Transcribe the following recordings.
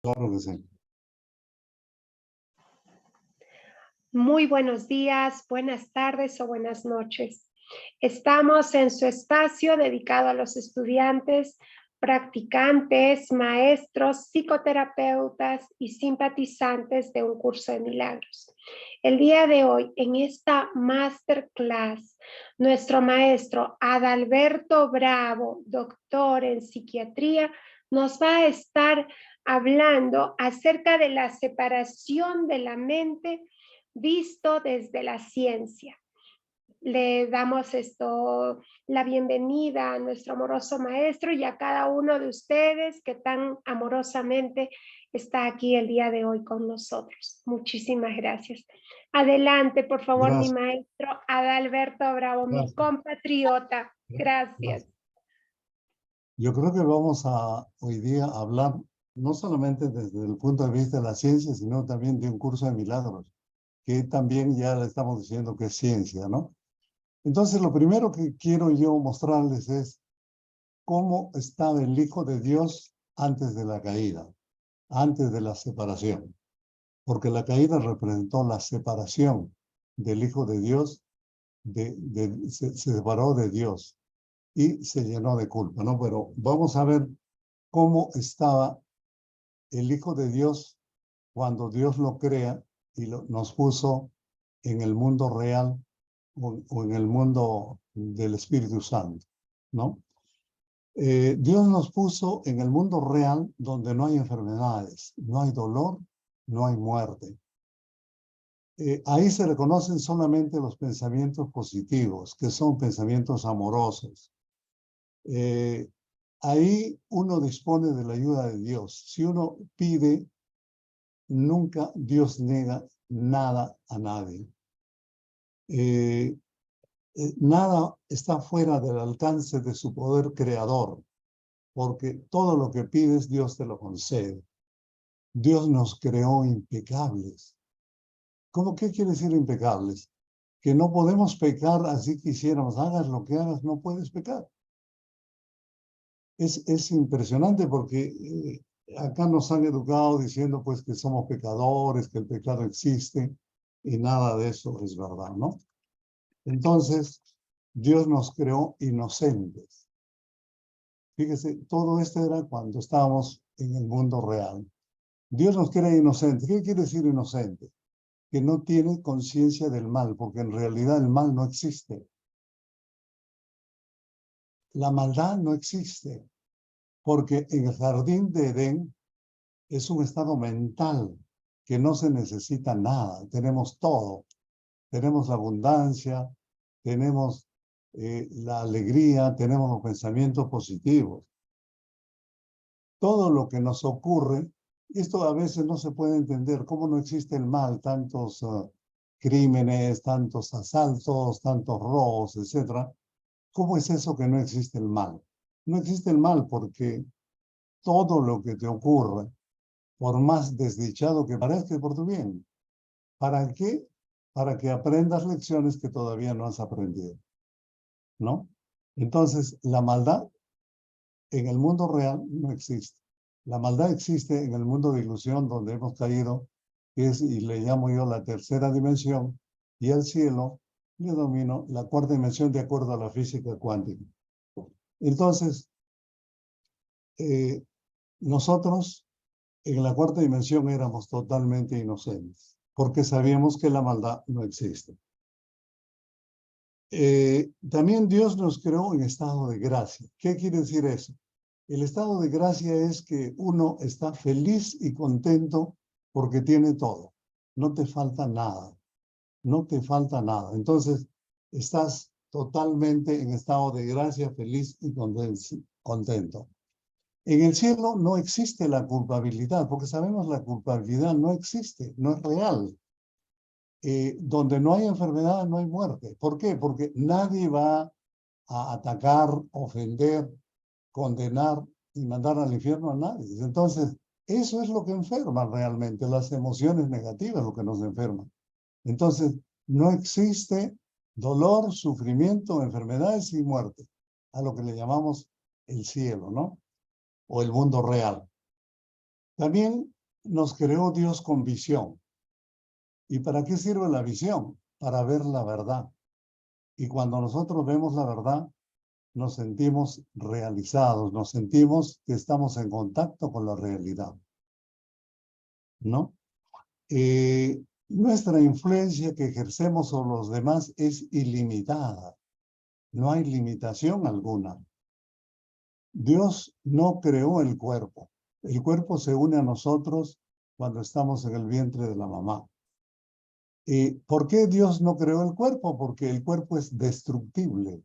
Claro que sí. Muy buenos días, buenas tardes o buenas noches. Estamos en su espacio dedicado a los estudiantes, practicantes, maestros, psicoterapeutas y simpatizantes de un curso de milagros. El día de hoy, en esta masterclass, nuestro maestro Adalberto Bravo, doctor en psiquiatría, nos va a estar hablando acerca de la separación de la mente visto desde la ciencia. Le damos la bienvenida a nuestro amoroso maestro y a cada uno de ustedes que tan amorosamente está aquí el día de hoy con nosotros. Muchísimas gracias. Adelante, por favor, mi Gracias, maestro Adalberto Bravo, mi gracias, compatriota. Gracias. gracias. Yo creo que vamos a hoy día hablar no solamente desde el punto de vista de la ciencia, sino también de un curso de milagros, que también ya le estamos diciendo que es ciencia, ¿no? Entonces, lo primero que quiero yo mostrarles es cómo estaba el Hijo de Dios antes de la caída, antes de la separación, porque la caída representó la separación del Hijo de Dios, se separó de Dios y se llenó de culpa, ¿no? Pero vamos a ver cómo estaba el Hijo de Dios cuando Dios lo crea y nos puso en el mundo real o en el mundo del Espíritu Santo, ¿no? Dios nos puso en el mundo real donde no hay enfermedades, no hay dolor, no hay muerte. Ahí se reconocen solamente los pensamientos positivos, que son pensamientos amorosos. Ahí uno dispone de la ayuda de Dios. Si uno pide, nunca Dios niega nada a nadie. Nada está fuera del alcance de su poder creador, porque todo lo que pides, Dios te lo concede. Dios nos creó impecables. ¿Qué quiere decir impecables? Que no podemos pecar así quisiéramos. Hagas lo que hagas, no puedes pecar. Es impresionante porque acá nos han educado diciendo pues que somos pecadores, que el pecado existe y nada de eso es verdad, ¿no? Entonces, Dios nos creó inocentes. Fíjese, todo esto era cuando estábamos en el mundo real. Dios nos crea inocentes. ¿Qué quiere decir inocente? Que no tiene conciencia del mal, porque en realidad el mal no existe. La maldad no existe, porque en el jardín de Edén es un estado mental que no se necesita nada. Tenemos todo. Tenemos la abundancia, tenemos la alegría, tenemos los pensamientos positivos. Todo lo que nos ocurre, esto a veces no se puede entender, cómo no existe el mal, tantos crímenes, tantos asaltos, tantos robos, etcétera. ¿Cómo es eso que no existe el mal? No existe el mal porque todo lo que te ocurre, por más desdichado que parezca, es por tu bien. ¿Para qué? Para que aprendas lecciones que todavía no has aprendido, ¿no? Entonces, la maldad en el mundo real no existe. La maldad existe en el mundo de ilusión donde hemos caído, que es, y le llamo yo la tercera dimensión, y el cielo le domino la cuarta dimensión de acuerdo a la física cuántica. Entonces, nosotros en la cuarta dimensión éramos totalmente inocentes, porque sabíamos que la maldad no existe. También Dios nos creó en estado de gracia. ¿Qué quiere decir eso? El estado de gracia es que uno está feliz y contento porque tiene todo. No te falta nada. No te falta nada. Entonces, estás totalmente en estado de gracia, feliz y contento. En el cielo no existe la culpabilidad, porque sabemos la culpabilidad no existe, no es real. Donde no hay enfermedad, no hay muerte. ¿Por qué? Porque nadie va a atacar, ofender, condenar y mandar al infierno a nadie. Entonces, eso es lo que enferma realmente, las emociones negativas, lo que nos enferma. Entonces, no existe dolor, sufrimiento, enfermedades y muerte, a lo que le llamamos el cielo, ¿no? O el mundo real. También nos creó Dios con visión. ¿Y para qué sirve la visión? Para ver la verdad. Y cuando nosotros vemos la verdad, nos sentimos realizados, nos sentimos que estamos en contacto con la realidad, ¿no? Nuestra influencia que ejercemos sobre los demás es ilimitada. No hay limitación alguna. Dios no creó el cuerpo. El cuerpo se une a nosotros cuando estamos en el vientre de la mamá. ¿Por qué Dios no creó el cuerpo? Porque el cuerpo es destructible.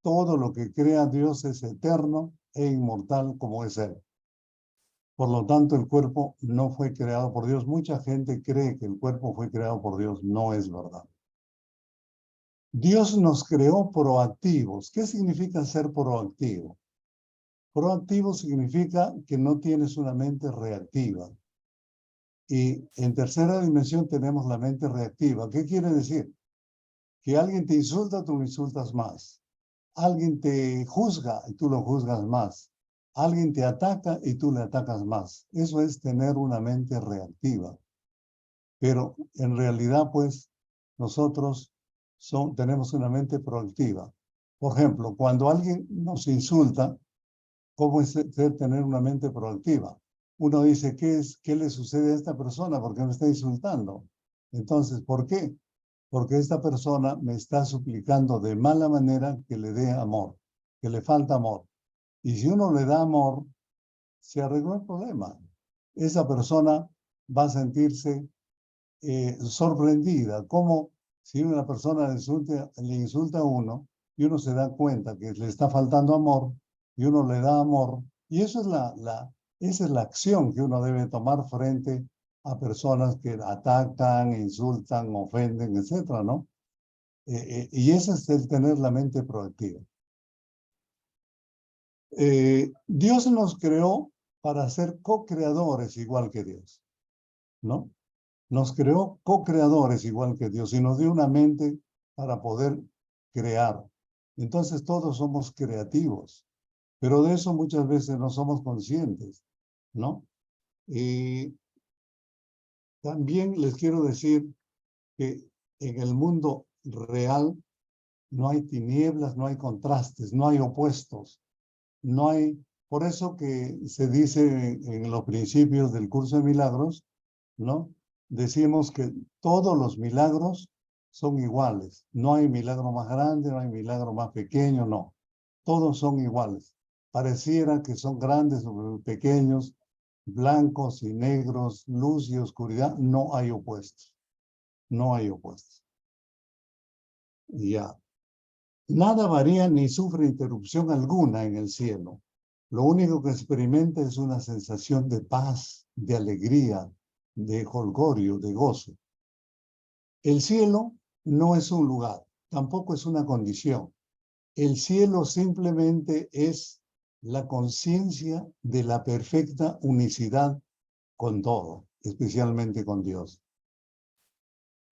Todo lo que crea Dios es eterno e inmortal como es Él. Por lo tanto, el cuerpo no fue creado por Dios. Mucha gente cree que el cuerpo fue creado por Dios. No es verdad. Dios nos creó proactivos. ¿Qué significa ser proactivo? Proactivo significa que no tienes una mente reactiva. Y en tercera dimensión tenemos la mente reactiva. ¿Qué quiere decir? Que alguien te insulta, tú lo insultas más. Alguien te juzga y tú lo juzgas más. Alguien te ataca y tú le atacas más. Eso es tener una mente reactiva. Pero en realidad, pues, nosotros tenemos una mente proactiva. Por ejemplo, cuando alguien nos insulta, ¿cómo es tener una mente proactiva? Uno dice, ¿qué le sucede a esta persona? ¿Por qué me está insultando? Entonces, ¿por qué? Porque esta persona me está suplicando de mala manera que le dé amor, que le falta amor. Y si uno le da amor, se arregló el problema. Esa persona va a sentirse sorprendida, como si una persona le insulta a uno y uno se da cuenta que le está faltando amor y uno le da amor. Y eso es esa es la acción que uno debe tomar frente a personas que atacan, insultan, ofenden, etcétera, ¿no? Y ese es el tener la mente proactiva. Dios nos creó para ser co-creadores igual que Dios, ¿no? Nos creó co-creadores igual que Dios y nos dio una mente para poder crear. Entonces todos somos creativos, pero de eso muchas veces no somos conscientes, ¿no? También les quiero decir que en el mundo real no hay tinieblas, no hay contrastes, no hay opuestos, no hay... Por eso que se dice en los principios del curso de milagros, ¿no? Decimos que todos los milagros son iguales. No hay milagro más grande, no hay milagro más pequeño, no. Todos son iguales. Pareciera que son grandes o pequeños, blancos y negros, luz y oscuridad. No hay opuestos. No hay opuestos. Ya. Nada varía ni sufre interrupción alguna en el cielo. Lo único que experimenta es una sensación de paz, de alegría, de jolgorio, de gozo. El cielo no es un lugar, tampoco es una condición. El cielo simplemente es la conciencia de la perfecta unicidad con todo, especialmente con Dios.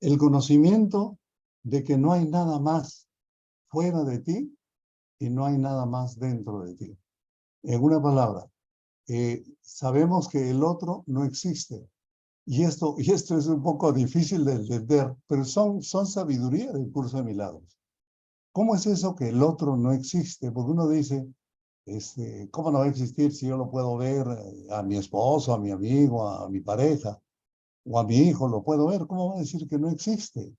El conocimiento de que no hay nada más fuera de ti y no hay nada más dentro de ti. En una palabra, sabemos que el otro no existe. Y esto es un poco difícil de entender, pero son sabiduría del curso de milagros. ¿Cómo es eso que el otro no existe? Porque uno dice, ¿cómo no va a existir si yo lo puedo ver a mi esposo, a mi amigo, a mi pareja o a mi hijo? Lo puedo ver. ¿Cómo va a decir que no existe?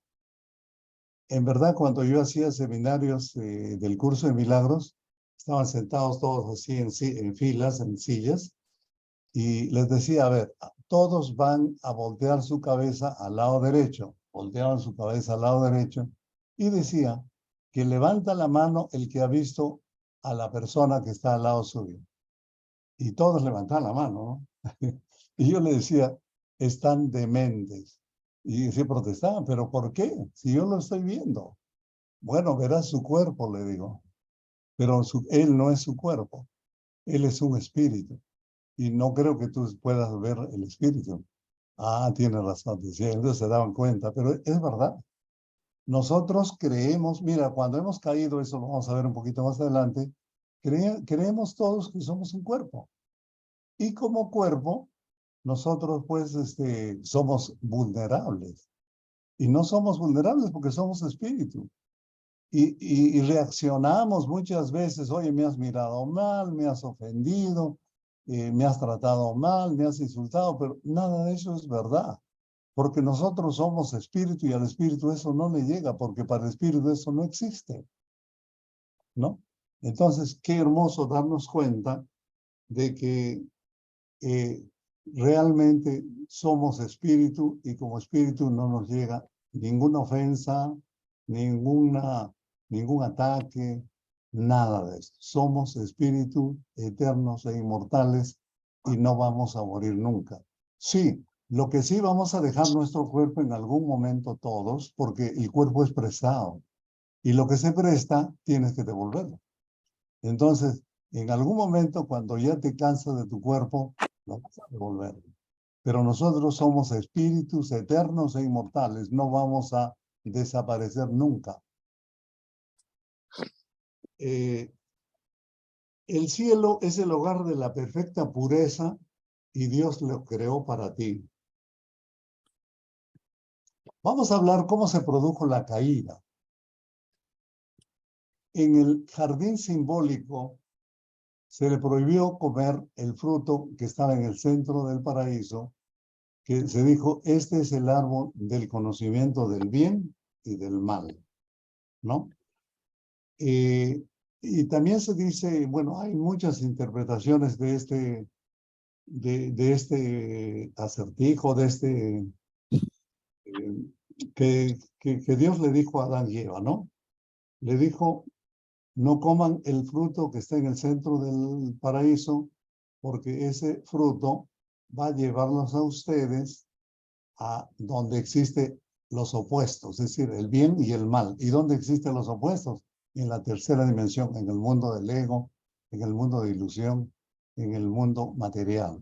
En verdad, cuando yo hacía seminarios del curso de milagros, estaban sentados todos así en filas, en sillas, y les decía, a ver, todos van a voltear su cabeza al lado derecho. Volteaban su cabeza al lado derecho y decía que levanta la mano el que ha visto a la persona que está al lado suyo. Y todos levantaban la mano, ¿no? Y yo le decía, están dementes. Y se protestaban, ¿pero por qué? Si yo lo estoy viendo. Bueno, verás su cuerpo, le digo. Pero él no es su cuerpo. Él es un espíritu. Y no creo que tú puedas ver el espíritu. Ah, tiene razón, decía. Entonces se daban cuenta, pero es verdad. Nosotros creemos, mira, cuando hemos caído, eso lo vamos a ver un poquito más adelante, creemos todos que somos un cuerpo. Y como cuerpo nosotros pues somos vulnerables. Y no somos vulnerables porque somos espíritu. Y reaccionamos muchas veces, oye, me has mirado mal, me has ofendido, me has tratado mal, me has insultado, pero nada de eso es verdad. Porque nosotros somos espíritu y al espíritu eso no le llega, porque para el espíritu eso no existe, ¿no? Entonces, qué hermoso darnos cuenta de que realmente somos espíritu y como espíritu no nos llega ninguna ofensa, ningún ataque, nada de esto. Somos espíritu eternos e inmortales y no vamos a morir nunca. Sí, lo que sí vamos a dejar nuestro cuerpo en algún momento todos, porque el cuerpo es prestado y lo que se presta tienes que devolverlo. Entonces, en algún momento, cuando ya te cansas de tu cuerpo, lo vas a devolver. Pero nosotros somos espíritus eternos e inmortales. No vamos a desaparecer nunca. El cielo es el hogar de la perfecta pureza y Dios lo creó para ti. Vamos a hablar cómo se produjo la caída. En el jardín simbólico se le prohibió comer el fruto que estaba en el centro del paraíso, que se dijo, este es el árbol del conocimiento del bien y del mal, ¿no? Y también se dice, bueno, hay muchas interpretaciones de este acertijo, que Dios le dijo a Adán y Eva, ¿no? Le dijo, no coman el fruto que está en el centro del paraíso, porque ese fruto va a llevarlos a ustedes a donde existen los opuestos, es decir, el bien y el mal. ¿Y dónde existen los opuestos? En la tercera dimensión, en el mundo del ego, en el mundo de ilusión, en el mundo material.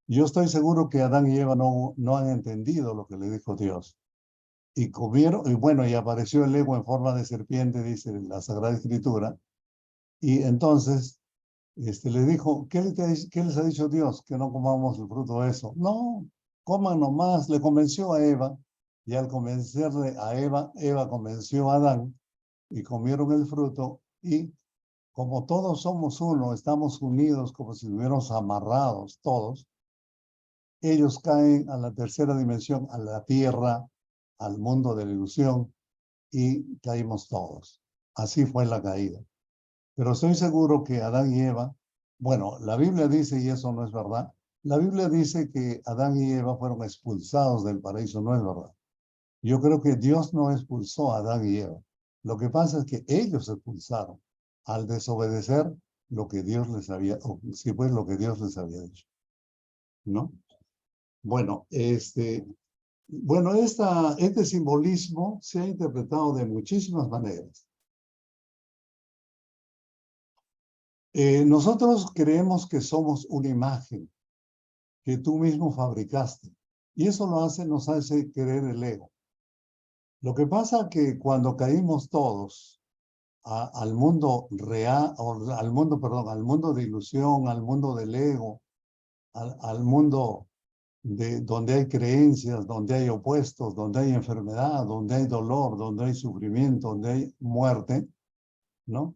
Yo estoy seguro que Adán y Eva no han entendido lo que le dijo Dios. Y comieron, y bueno, y apareció el ego en forma de serpiente, dice la Sagrada Escritura. Y entonces le dijo, ¿qué les ha dicho Dios? Que no comamos el fruto de eso. No, coman nomás. Le convenció a Eva, y al convencerle a Eva, Eva convenció a Adán, y comieron el fruto, y como todos somos uno, estamos unidos como si estuviéramos amarrados todos, ellos caen a la tercera dimensión, a la tierra, al mundo de la ilusión, y caímos todos. Así fue la caída. Pero estoy seguro que Adán y Eva, bueno, la Biblia dice, y eso no es verdad, la Biblia dice que Adán y Eva fueron expulsados del paraíso, no es verdad. Yo creo que Dios no expulsó a Adán y Eva. Lo que pasa es que ellos se expulsaron al desobedecer lo que Dios les había, o si pues lo que Dios les había dicho, ¿no? Bueno, este simbolismo se ha interpretado de muchísimas maneras. Nosotros creemos que somos una imagen que tú mismo fabricaste. Y eso nos hace creer el ego. Lo que pasa que cuando caímos todos al mundo real, al mundo de ilusión, al mundo del ego, al mundo donde hay creencias, donde hay opuestos, donde hay enfermedad, donde hay dolor, donde hay sufrimiento, donde hay muerte, ¿no?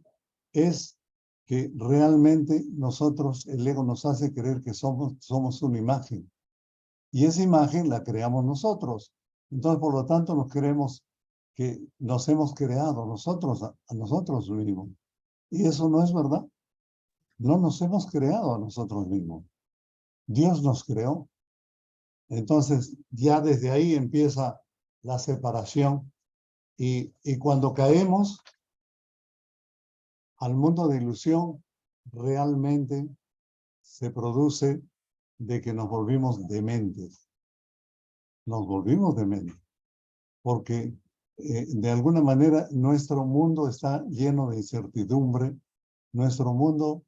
Es que realmente nosotros, el ego nos hace creer que somos una imagen. Y esa imagen la creamos nosotros. Entonces, por lo tanto, nos creemos que nos hemos creado nosotros a nosotros mismos. Y eso no es verdad. No nos hemos creado a nosotros mismos. Dios nos creó. Entonces, ya desde ahí empieza la separación. Y cuando caemos al mundo de ilusión, realmente se produce de que nos volvimos dementes. Nos volvimos dementes. Porque de alguna manera nuestro mundo está lleno de incertidumbre, nuestro mundo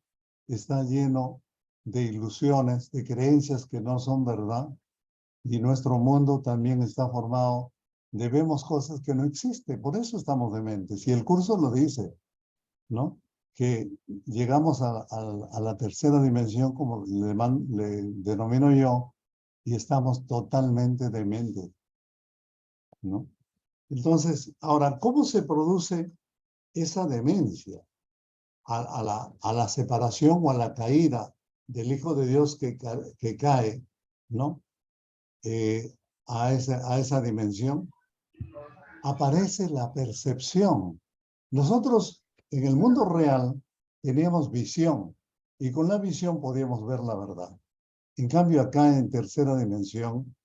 está lleno de ilusiones, de creencias que no son verdad, y nuestro mundo también está formado de vemos cosas que no existen, por eso estamos dementes, y el curso lo dice, ¿no? que llegamos a la tercera dimensión, como le denomino yo, y estamos totalmente dementes, ¿no? Entonces, ahora, ¿cómo se produce esa demencia? A la separación o a la caída del Hijo de Dios que cae, ¿no? A esa dimensión, aparece la percepción. Nosotros en el mundo real teníamos visión y con la visión podíamos ver la verdad. En cambio, acá en tercera dimensión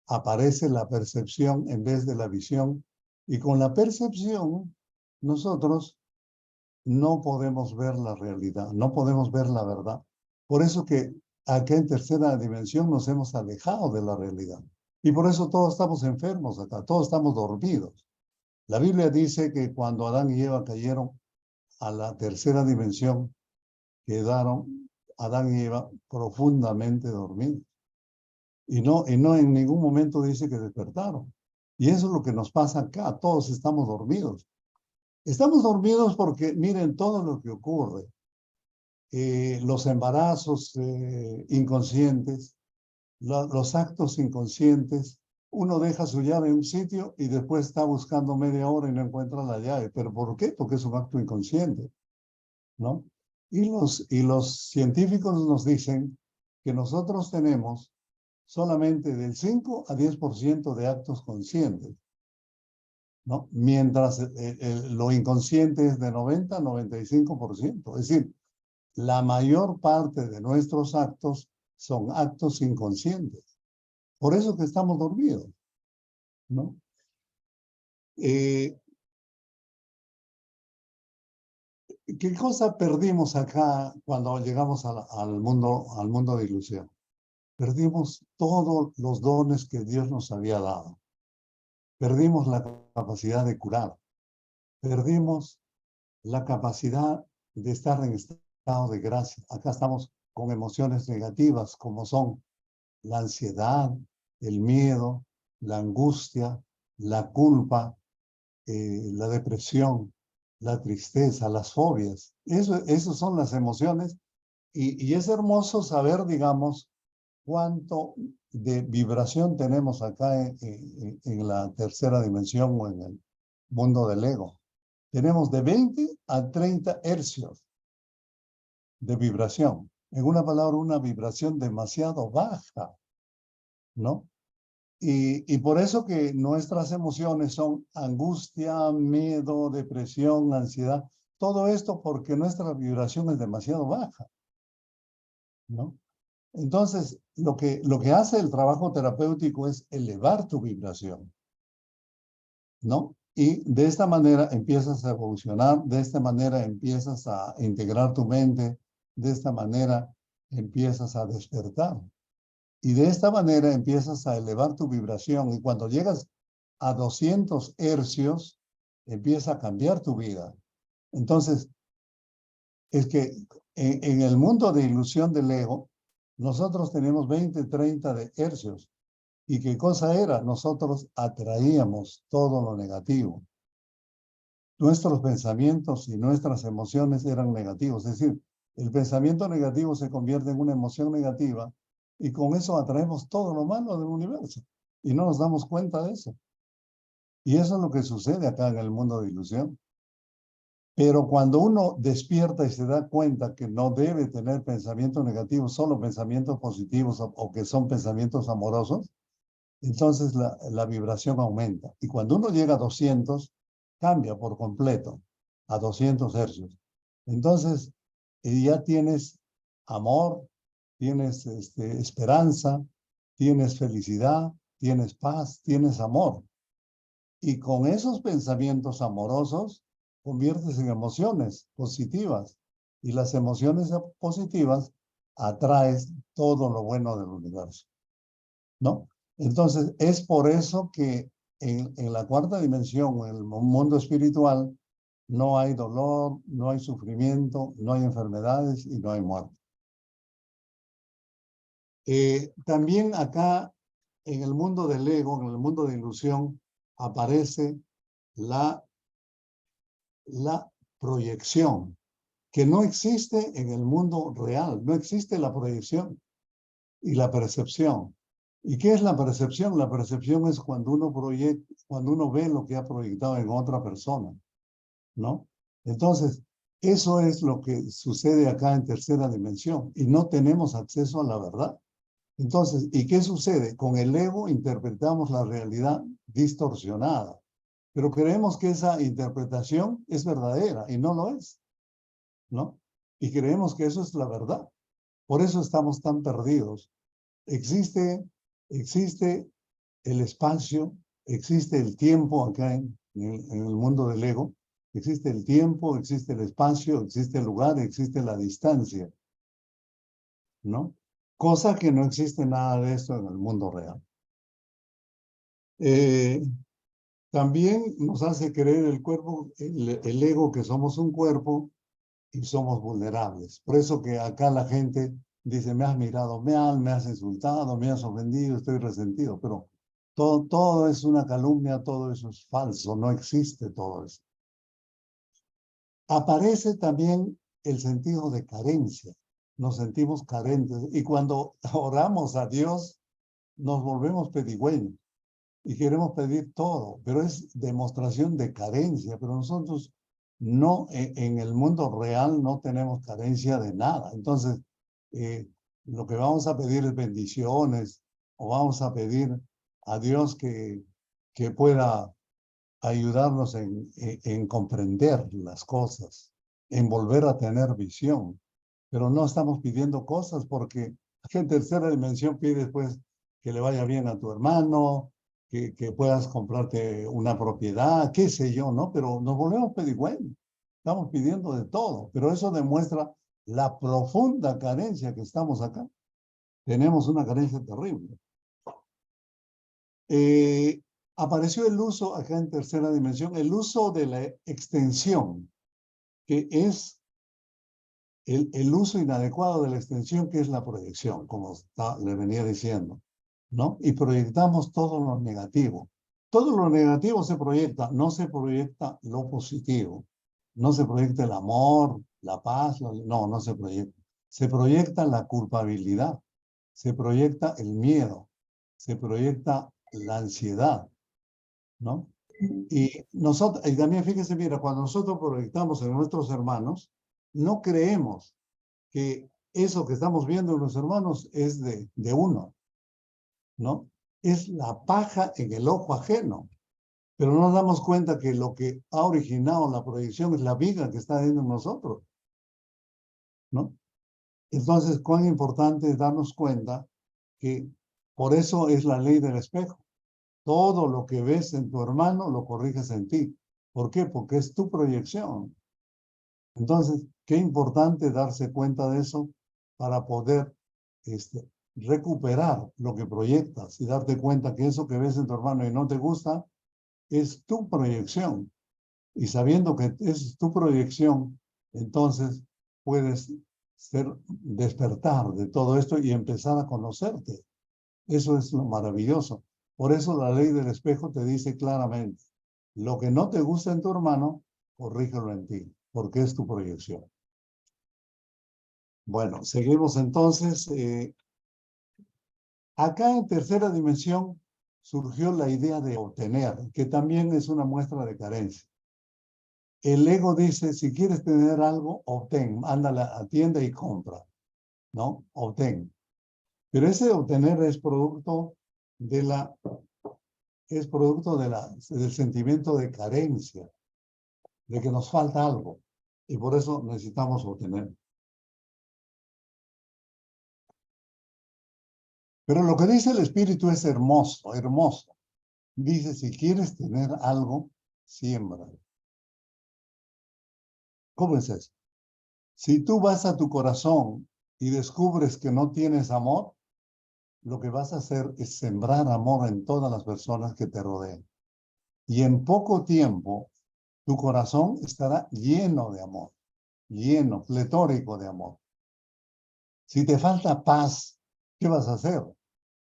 aparece la percepción en vez de la visión y con la percepción nosotros no podemos ver la realidad, no podemos ver la verdad. Por eso que acá en tercera dimensión nos hemos alejado de la realidad. Y por eso todos estamos enfermos acá, todos estamos dormidos. La Biblia dice que cuando Adán y Eva cayeron a la tercera dimensión, quedaron Adán y Eva profundamente dormidos. Y no en ningún momento dice que despertaron. Y eso es lo que nos pasa acá, todos estamos dormidos. Estamos dormidos porque miren todo lo que ocurre. Los embarazos inconscientes, los actos inconscientes. Uno deja su llave en un sitio y después está buscando media hora y no encuentra la llave. ¿Pero por qué? Porque es un acto inconsciente, ¿no? Y los científicos nos dicen que nosotros tenemos solamente del 5 a 10% de actos conscientes, ¿no? Mientras lo inconsciente es de 90 a 95%. Es decir, la mayor parte de nuestros actos son actos inconscientes. Por eso que estamos dormidos, ¿no? ¿Qué cosa perdimos acá cuando llegamos al mundo de ilusión? Perdimos todos los dones que Dios nos había dado. Perdimos la capacidad de curar. Perdimos la capacidad de estar en estado de gracia. Acá estamos con emociones negativas como son la ansiedad, el miedo, la angustia, la culpa, la depresión, la tristeza, las fobias. Esas son las emociones y es hermoso saber, digamos, cuánto de vibración tenemos acá en la tercera dimensión o en el mundo del ego. Tenemos de 20 a 30 hercios de vibración. En una palabra, una vibración demasiado baja, ¿no? Y por eso que nuestras emociones son angustia, miedo, depresión, ansiedad. Todo esto porque nuestra vibración es demasiado baja, ¿no? Entonces, lo que hace el trabajo terapéutico es elevar tu vibración, ¿no? Y de esta manera empiezas a evolucionar, de esta manera empiezas a integrar tu mente, de esta manera empiezas a despertar. Y de esta manera empiezas a elevar tu vibración y cuando llegas a 200 hercios, empieza a cambiar tu vida. Entonces, es que en el mundo de ilusión del ego, nosotros tenemos 20, 30 de hercios. ¿Y qué cosa era? Nosotros atraíamos todo lo negativo. Nuestros pensamientos y nuestras emociones eran negativos. Es decir, el pensamiento negativo se convierte en una emoción negativa y con eso atraemos todo lo malo del universo. Y no nos damos cuenta de eso. Y eso es lo que sucede acá en el mundo de ilusión. Pero cuando uno despierta y se da cuenta que no debe tener pensamientos negativos, solo pensamientos positivos o que son pensamientos amorosos, entonces la vibración aumenta. Y cuando uno llega a 200, cambia por completo a 200 hercios. Entonces, ya tienes amor, tienes esperanza, tienes felicidad, tienes paz, tienes amor. Y con esos pensamientos amorosos, conviertes en emociones positivas. Y las emociones positivas atraes todo lo bueno del universo, ¿no? Entonces, es por eso que en la cuarta dimensión, en el mundo espiritual, no hay dolor, no hay sufrimiento, no hay enfermedades y no hay muerte. También acá, en el mundo del ego, en el mundo de ilusión, aparece la proyección. que no existe en el mundo real, no existe la proyección y la percepción. ¿Y qué es la percepción? La percepción es cuando cuando uno ve lo que ha proyectado en otra persona, ¿no? Entonces, eso es lo que sucede acá en tercera dimensión y no tenemos acceso a la verdad. Entonces, ¿y qué sucede? Con el ego interpretamos la realidad distorsionada, pero creemos que esa interpretación es verdadera y no lo es, ¿no? Y creemos que eso es la verdad. Por eso estamos tan perdidos. Existe el espacio, existe el tiempo acá en el mundo del ego. Existe el tiempo, existe el espacio, existe el lugar, existe la distancia, ¿no? Cosa que no existe nada de esto en el mundo real. También nos hace creer el cuerpo, el ego, que somos un cuerpo y somos vulnerables. Por eso que acá la gente dice, me has mirado mal, me has insultado, me has ofendido, estoy resentido, pero todo es una calumnia, todo eso es falso, no existe todo eso. Aparece también el sentido de carencia, nos sentimos carentes y cuando oramos a Dios nos volvemos pedigüeños y queremos pedir todo, pero es demostración de carencia, pero nosotros no, en el mundo real no tenemos carencia de nada. Entonces, lo que vamos a pedir es bendiciones o vamos a pedir a Dios que pueda ayudarnos en comprender las cosas, en volver a tener visión. Pero no estamos pidiendo cosas porque en tercera dimensión pides pues que le vaya bien a tu hermano, que puedas comprarte una propiedad, qué sé yo, ¿no? Pero nos volvemos pedigüeños. Estamos pidiendo de todo, pero eso demuestra la profunda carencia que estamos acá. Tenemos una carencia terrible. Apareció el uso acá en tercera dimensión, el uso de la extensión, que es el uso inadecuado de la extensión, que es la proyección, como le venía diciendo, ¿no? Y proyectamos todo lo negativo. Todo lo negativo se proyecta, no se proyecta lo positivo. No se proyecta el amor, la paz, no se proyecta. Se proyecta la culpabilidad, se proyecta el miedo, se proyecta la ansiedad, ¿no? Y también fíjense, mira, cuando nosotros proyectamos en nuestros hermanos, no creemos que eso que estamos viendo en los hermanos es de uno, ¿no? Es la paja en el ojo ajeno. Pero no nos damos cuenta que lo que ha originado la proyección es la viga que está dentro de nosotros, ¿no? Entonces, cuán importante es darnos cuenta que por eso es la ley del espejo. Todo lo que ves en tu hermano lo corriges en ti. ¿Por qué? Porque es tu proyección. Entonces, qué importante darse cuenta de eso para poder recuperar lo que proyectas y darte cuenta que eso que ves en tu hermano y no te gusta es tu proyección. Y sabiendo que es tu proyección, entonces puedes despertar de todo esto y empezar a conocerte. Eso es lo maravilloso. Por eso la ley del espejo te dice claramente, lo que no te gusta en tu hermano, corrígelo en ti, porque es tu proyección. Bueno, seguimos entonces. Acá en tercera dimensión surgió la idea de obtener, que también es una muestra de carencia. El ego dice, si quieres tener algo, obtén, anda a la tienda y compra, ¿no? Obtén. Pero ese obtener es producto del sentimiento de carencia, de que nos falta algo. Y por eso necesitamos obtener. Pero lo que dice el espíritu es hermoso, hermoso. Dice, si quieres tener algo, siembra. ¿Cómo es eso? Si tú vas a tu corazón y descubres que no tienes amor, lo que vas a hacer es sembrar amor en todas las personas que te rodean. Y en poco tiempo, tu corazón estará lleno de amor, lleno, pletórico de amor. Si te falta paz, ¿qué vas a hacer?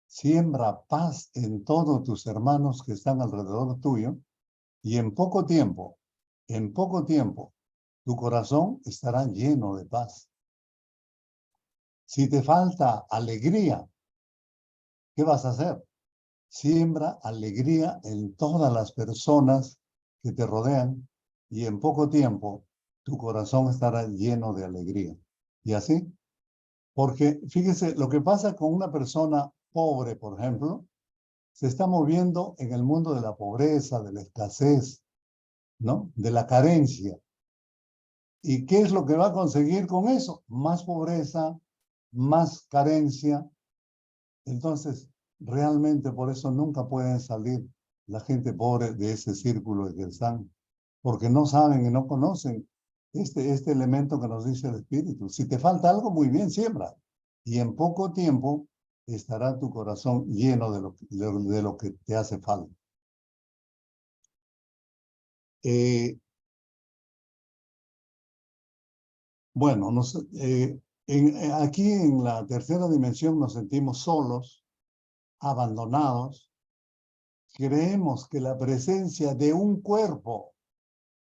Siembra paz en todos tus hermanos que están alrededor tuyo y en poco tiempo, tu corazón estará lleno de paz. Si te falta alegría, ¿qué vas a hacer? Siembra alegría en todas las personas que te rodean y en poco tiempo tu corazón estará lleno de alegría. ¿Y así? Porque fíjese, lo que pasa con una persona pobre, por ejemplo, se está moviendo en el mundo de la pobreza, de la escasez, ¿no? De la carencia. ¿Y qué es lo que va a conseguir con eso? Más pobreza, más carencia. Entonces, realmente por eso nunca pueden salir la gente pobre de ese círculo en que están, porque no saben y no conocen este elemento que nos dice el Espíritu. Si te falta algo, muy bien, siembra. Y en poco tiempo estará tu corazón lleno de lo que te hace falta. Bueno, aquí en la tercera dimensión nos sentimos solos, abandonados. Creemos que la presencia de un cuerpo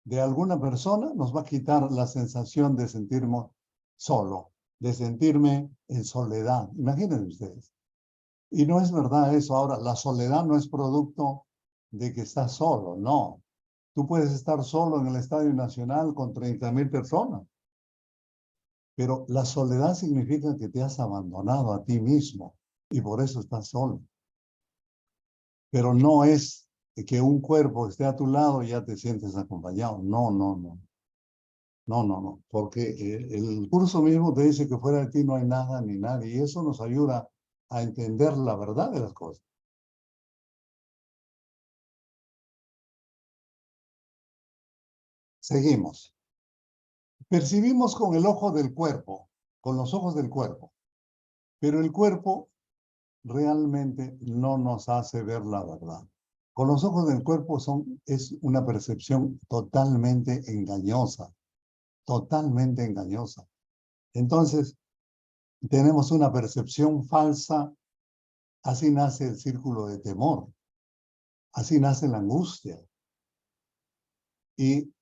de alguna persona nos va a quitar la sensación de sentirme solo, de sentirme en soledad. Imagínense ustedes. Y no es verdad eso. Ahora, la soledad no es producto de que estás solo, no. Tú puedes estar solo en el Estadio Nacional con 30,000 personas, pero la soledad significa que te has abandonado a ti mismo y por eso estás solo. Pero no es que un cuerpo esté a tu lado y ya te sientes acompañado. No, no, no. No, no, no. Porque el curso mismo te dice que fuera de ti no hay nada ni nadie. Y eso nos ayuda a entender la verdad de las cosas. Seguimos. Percibimos con el ojo del cuerpo, con los ojos del cuerpo. Pero el cuerpo realmente no nos hace ver la verdad. Con los ojos del cuerpo es una percepción totalmente engañosa. Totalmente engañosa. Entonces, tenemos una percepción falsa, así nace el círculo de temor, así nace la angustia. Y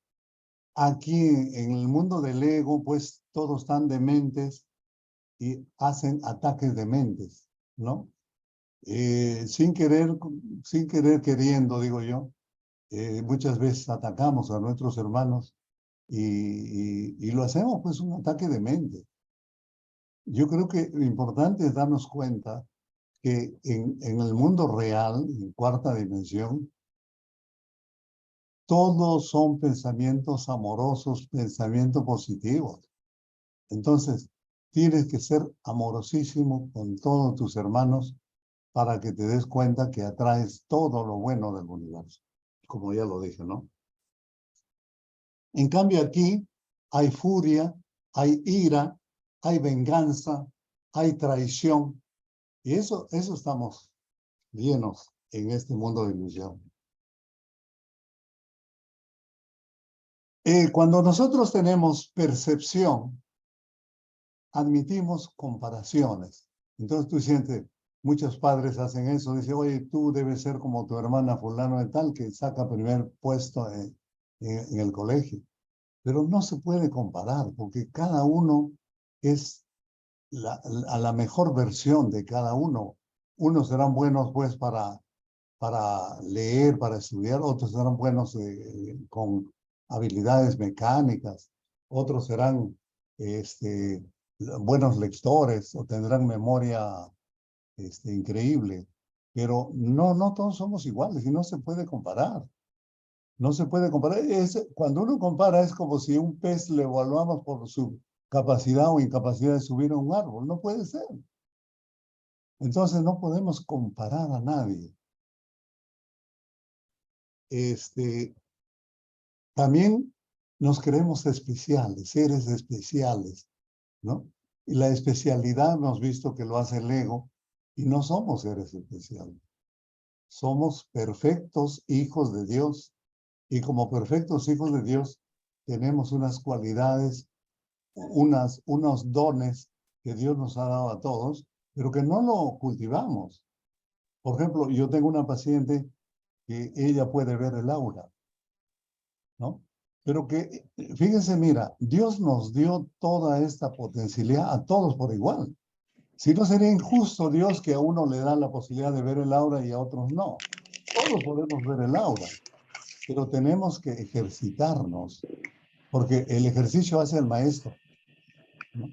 aquí en el mundo del ego, pues todos están dementes y hacen ataques de mentes, ¿no? Sin querer queriendo, digo yo, muchas veces atacamos a nuestros hermanos y lo hacemos pues un ataque de mente. Yo creo que lo importante es darnos cuenta que en el mundo real, en cuarta dimensión, todos son pensamientos amorosos, pensamientos positivos. Entonces, tienes que ser amorosísimo con todos tus hermanos para que te des cuenta que atraes todo lo bueno del universo, como ya lo dije, ¿no? En cambio aquí hay furia, hay ira, hay venganza, hay traición, y eso estamos llenos en este mundo de ilusión. Cuando nosotros tenemos percepción, admitimos comparaciones. Entonces tú sientes, muchos padres hacen eso, dicen, oye, tú debes ser como tu hermana fulano de tal, que saca primer puesto en el colegio. Pero no se puede comparar, porque cada uno es a la mejor versión de cada uno. Unos serán buenos pues para leer, para estudiar, otros serán buenos con habilidades mecánicas, otros serán buenos lectores o tendrán memoria increíble, pero no todos somos iguales y no se puede comparar. No se puede comparar. Cuando uno compara es como si un pez le evaluamos por su capacidad o incapacidad de subir a un árbol. No puede ser. Entonces no podemos comparar a nadie. También nos creemos especiales, seres especiales, ¿no? Y la especialidad hemos visto que lo hace el ego y no somos seres especiales. Somos perfectos hijos de Dios y como perfectos hijos de Dios tenemos unas cualidades, unos dones que Dios nos ha dado a todos, pero que no lo cultivamos. Por ejemplo, yo tengo una paciente que ella puede ver el aura, ¿no? Pero que, fíjense, mira, Dios nos dio toda esta potencialidad a todos por igual. Si no, sería injusto Dios que a uno le da la posibilidad de ver el aura y a otros no. Todos podemos ver el aura, pero tenemos que ejercitarnos, porque el ejercicio hace al maestro, ¿no?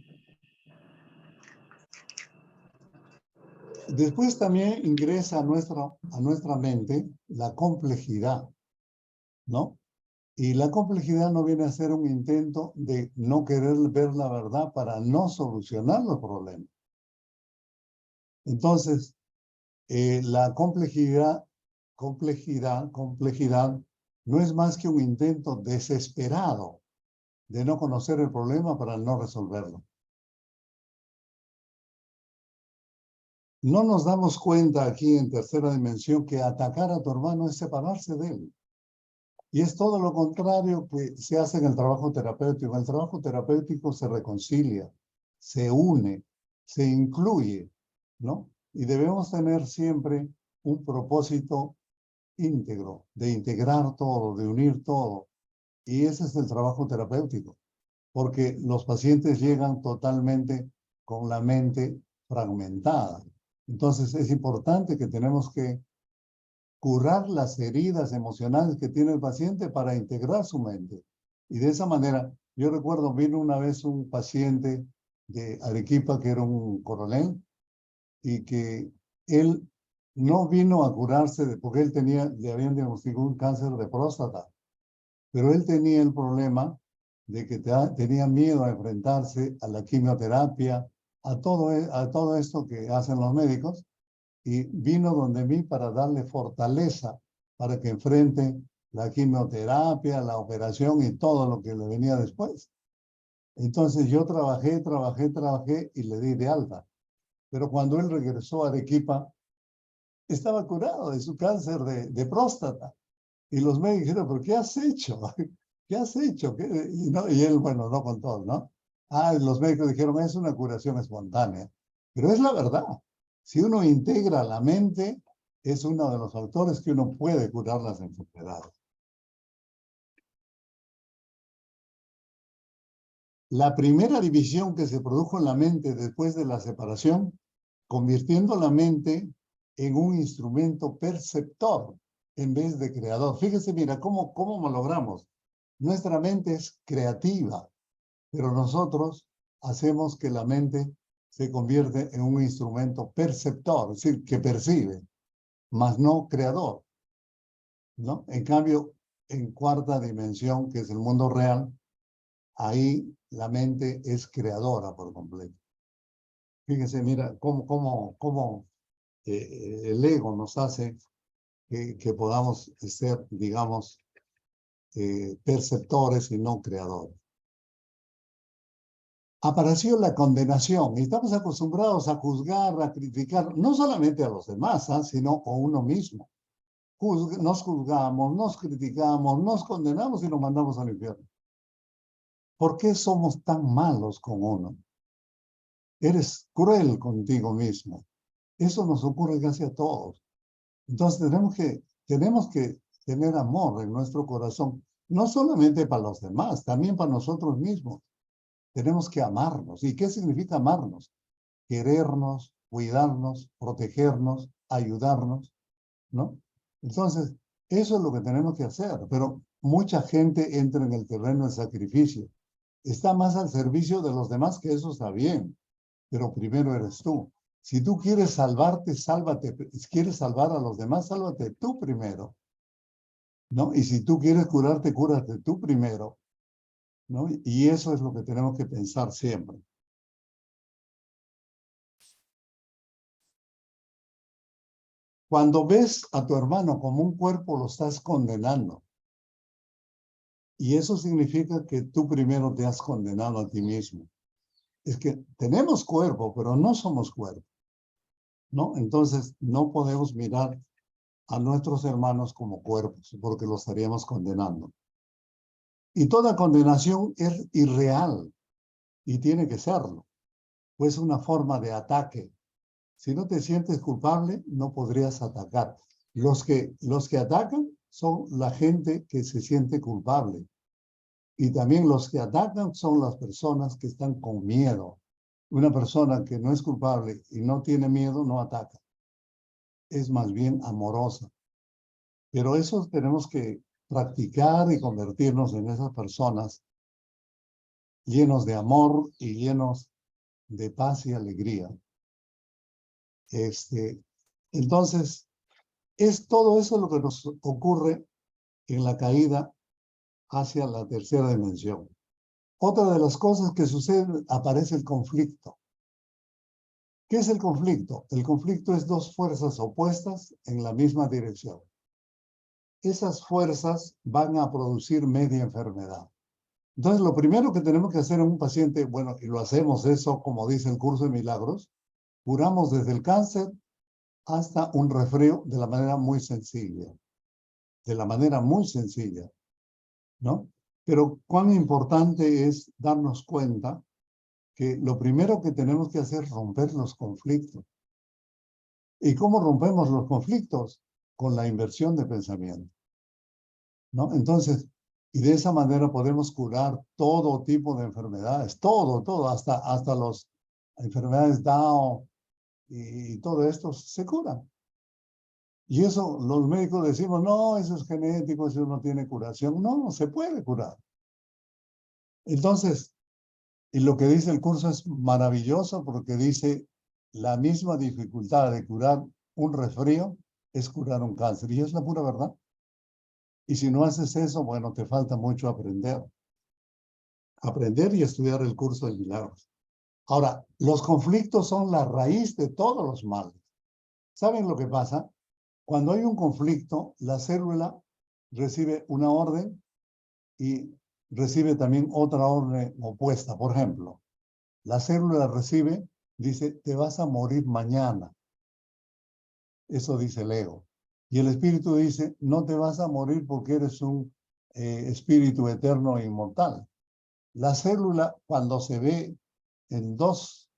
Después también ingresa a nuestra mente la complejidad, ¿no? Y la complejidad no viene a ser un intento de no querer ver la verdad para no solucionar los problemas. Entonces, la complejidad no es más que un intento desesperado de no conocer el problema para no resolverlo. No nos damos cuenta aquí en tercera dimensión que atacar a tu hermano es separarse de él. Y es todo lo contrario que se hace en el trabajo terapéutico. En el trabajo terapéutico se reconcilia, se une, se incluye, ¿no? Y debemos tener siempre un propósito íntegro, de integrar todo, de unir todo. Y ese es el trabajo terapéutico, porque los pacientes llegan totalmente con la mente fragmentada. Entonces es importante que tenemos que curar las heridas emocionales que tiene el paciente para integrar su mente. Y de esa manera, yo recuerdo, vino una vez un paciente de Arequipa que era un coronel y que él no vino a curarse porque él le habían diagnosticado un cáncer de próstata, pero él tenía el problema de que tenía miedo a enfrentarse a la quimioterapia, a todo esto que hacen los médicos, y vino donde mí para darle fortaleza para que enfrente la quimioterapia, la operación y todo lo que le venía después. Entonces yo trabajé y le di de alta. Pero cuando él regresó a Arequipa, estaba curado de su cáncer de próstata. Y los médicos dijeron, ¿pero qué has hecho? ¿Qué has hecho? Y él, bueno, no contó, ¿no? Los médicos dijeron, es una curación espontánea. Pero es la verdad. Si uno integra la mente, es uno de los factores que uno puede curar las enfermedades. La primera división que se produjo en la mente después de la separación, convirtiendo la mente en un instrumento perceptor en vez de creador. Fíjese, mira, cómo lo logramos. Nuestra mente es creativa, pero nosotros hacemos que la mente se convierte en un instrumento perceptor, es decir, que percibe, mas no creador, ¿no? En cambio, en cuarta dimensión, que es el mundo real, ahí la mente es creadora por completo. Fíjense, mira, cómo el ego nos hace que podamos ser, digamos, perceptores y no creadores. Apareció la condenación y estamos acostumbrados a juzgar, a criticar, no solamente a los demás, sino a uno mismo. Nos juzgamos, nos criticamos, nos condenamos y nos mandamos al infierno. ¿Por qué somos tan malos con uno? Eres cruel contigo mismo. Eso nos ocurre casi a todos. Entonces tenemos que tener amor en nuestro corazón, no solamente para los demás, también para nosotros mismos. Tenemos que amarnos. ¿Y qué significa amarnos? Querernos, cuidarnos, protegernos, ayudarnos, ¿no? Entonces, eso es lo que tenemos que hacer, pero mucha gente entra en el terreno del sacrificio. Está más al servicio de los demás, que eso está bien, pero primero eres tú. Si tú quieres salvarte, sálvate. Si quieres salvar a los demás, sálvate tú primero, ¿no? Y si tú quieres curarte, cúrate tú primero, ¿no? Y eso es lo que tenemos que pensar siempre. Cuando ves a tu hermano como un cuerpo, lo estás condenando. Y eso significa que tú primero te has condenado a ti mismo. Es que tenemos cuerpo, pero no somos cuerpo, ¿no? Entonces, no podemos mirar a nuestros hermanos como cuerpos, porque los estaríamos condenando. Y toda condenación es irreal, y tiene que serlo, pues una forma de ataque. Si no te sientes culpable, no podrías atacar. Los que atacan son la gente que se siente culpable. Y también los que atacan son las personas que están con miedo. Una persona que no es culpable y no tiene miedo no ataca. Es más bien amorosa. Pero eso tenemos que practicar y convertirnos en esas personas llenos de amor y llenos de paz y alegría. Entonces, es todo eso lo que nos ocurre en la caída hacia la tercera dimensión. Otra de las cosas que sucede, aparece el conflicto. ¿Qué es el conflicto? El conflicto es dos fuerzas opuestas en la misma dirección. Esas fuerzas van a producir media enfermedad. Entonces, lo primero que tenemos que hacer en un paciente, bueno, y lo hacemos eso, como dice el curso de milagros, curamos desde el cáncer hasta un resfrío de la manera muy sencilla. De la manera muy sencilla, ¿no? Pero cuán importante es darnos cuenta que lo primero que tenemos que hacer es romper los conflictos. ¿Y cómo rompemos los conflictos? Con la inversión de pensamiento, ¿no? Entonces, y de esa manera podemos curar todo tipo de enfermedades, todo, hasta las enfermedades Down y todo esto se cura. Y eso los médicos decimos, no, eso es genético, eso no tiene curación. No, se puede curar. Entonces, y lo que dice el curso es maravilloso porque dice la misma dificultad de curar un resfrío es curar un cáncer. Y es la pura verdad. Y si no haces eso, bueno, te falta mucho aprender. Aprender y estudiar el curso de milagros. Ahora, los conflictos son la raíz de todos los males. ¿Saben lo que pasa? Cuando hay un conflicto, la célula recibe una orden y recibe también otra orden opuesta. Por ejemplo, la célula recibe, dice, te vas a morir mañana. Eso dice el ego. Y el espíritu dice, no te vas a morir porque eres un espíritu eterno e inmortal. La célula, cuando se ve en dos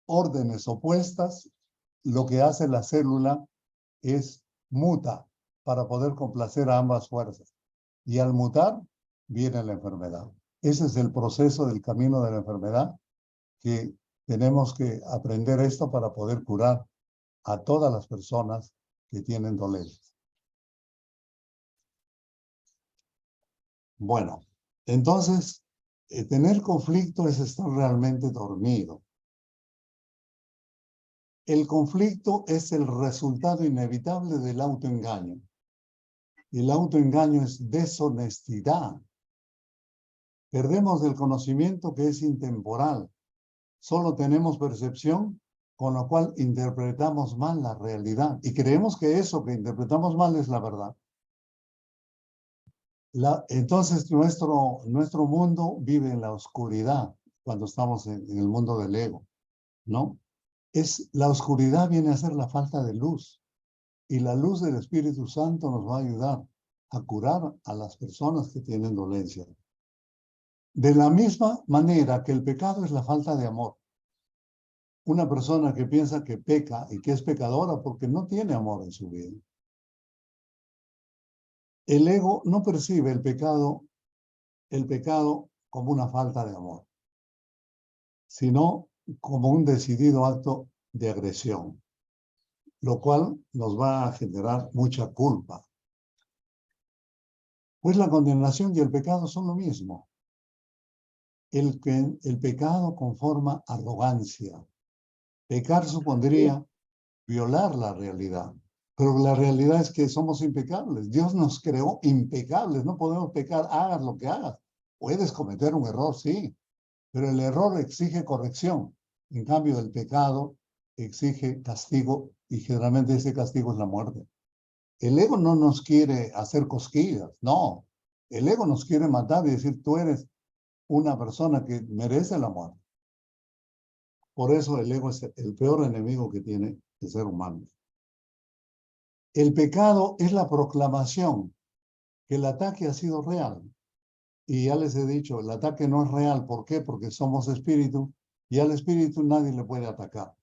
órdenes opuestas, lo que hace la célula es muta para poder complacer a ambas fuerzas. Y al mutar, viene la enfermedad. Ese es el proceso del camino de la enfermedad, que tenemos que aprender esto para poder curar a todas las personas que tienen dolencias. Bueno, entonces, tener conflicto es estar realmente dormido. El conflicto es el resultado inevitable del autoengaño. El autoengaño es deshonestidad. Perdemos el conocimiento que es intemporal. Solo tenemos percepción, con lo cual interpretamos mal la realidad. Y creemos que eso que interpretamos mal es la verdad. Entonces nuestro mundo vive en la oscuridad cuando estamos en el mundo del ego, ¿no? La oscuridad viene a ser la falta de luz. Y la luz del Espíritu Santo nos va a ayudar a curar a las personas que tienen dolencia. De la misma manera que el pecado es la falta de amor. Una persona que piensa que peca y que es pecadora porque no tiene amor en su vida. El ego no percibe el pecado como una falta de amor, sino como un decidido acto de agresión, lo cual nos va a generar mucha culpa. Pues la condenación y el pecado son lo mismo. El pecado conforma arrogancia. Pecar supondría violar la realidad. Pero la realidad es que somos impecables. Dios nos creó impecables. No podemos pecar, hagas lo que hagas. Puedes cometer un error, sí, pero el error exige corrección. En cambio, el pecado exige castigo y generalmente ese castigo es la muerte. El ego no nos quiere hacer cosquillas, no. El ego nos quiere matar y decir, tú eres una persona que merece la muerte. Por eso el ego es el peor enemigo que tiene el ser humano. El pecado es la proclamación que el ataque ha sido real. Y ya les he dicho, el ataque no es real. ¿Por qué? Porque somos espíritu y al espíritu nadie le puede atacar.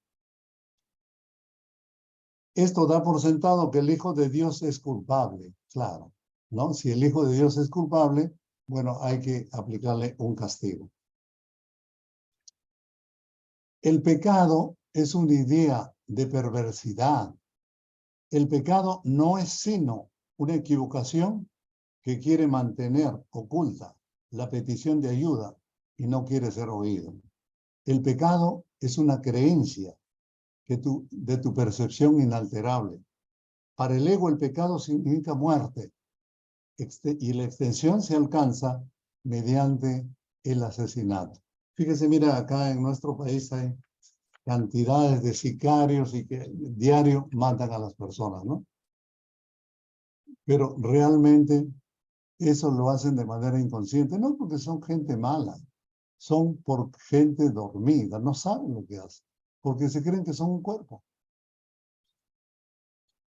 Esto da por sentado que el Hijo de Dios es culpable, claro, ¿no? Si el Hijo de Dios es culpable, bueno, hay que aplicarle un castigo. El pecado es una idea de perversidad. El pecado no es sino una equivocación que quiere mantener oculta la petición de ayuda y no quiere ser oído. El pecado es una creencia de tu percepción inalterable. Para el ego el pecado significa muerte y la extensión se alcanza mediante el asesinato. Fíjese, mira, acá en nuestro país hay cantidades de sicarios y que diario matan a las personas, ¿no? Pero realmente eso lo hacen de manera inconsciente, no porque son gente mala, son por gente dormida, no saben lo que hacen, porque se creen que son un cuerpo.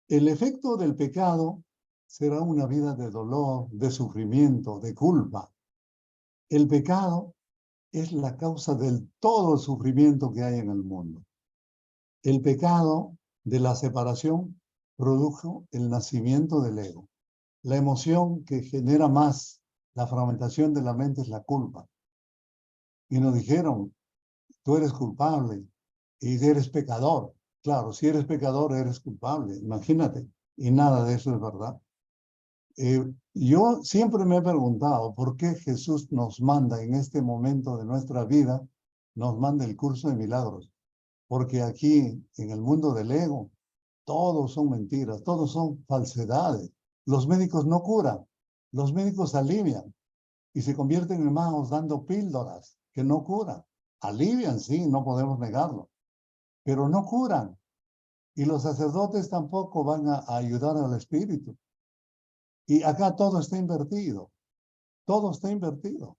El efecto del pecado será una vida de dolor, de sufrimiento, de culpa. El pecado es la causa del todo el sufrimiento que hay en el mundo. El pecado de la separación produjo el nacimiento del ego. La emoción que genera más la fragmentación de la mente es la culpa. Y nos dijeron, tú eres culpable y eres pecador. Claro, si eres pecador, eres culpable, imagínate. Y nada de eso es verdad. Yo siempre me he preguntado por qué Jesús nos manda en este momento de nuestra vida, nos manda el curso de milagros. Porque aquí, en el mundo del ego, todos son mentiras, todos son falsedades. Los médicos no curan, los médicos alivian y se convierten en magos dando píldoras que no curan. Alivian, sí, no podemos negarlo, pero no curan. Y los sacerdotes tampoco van a ayudar al espíritu. Y acá todo está invertido, todo está invertido.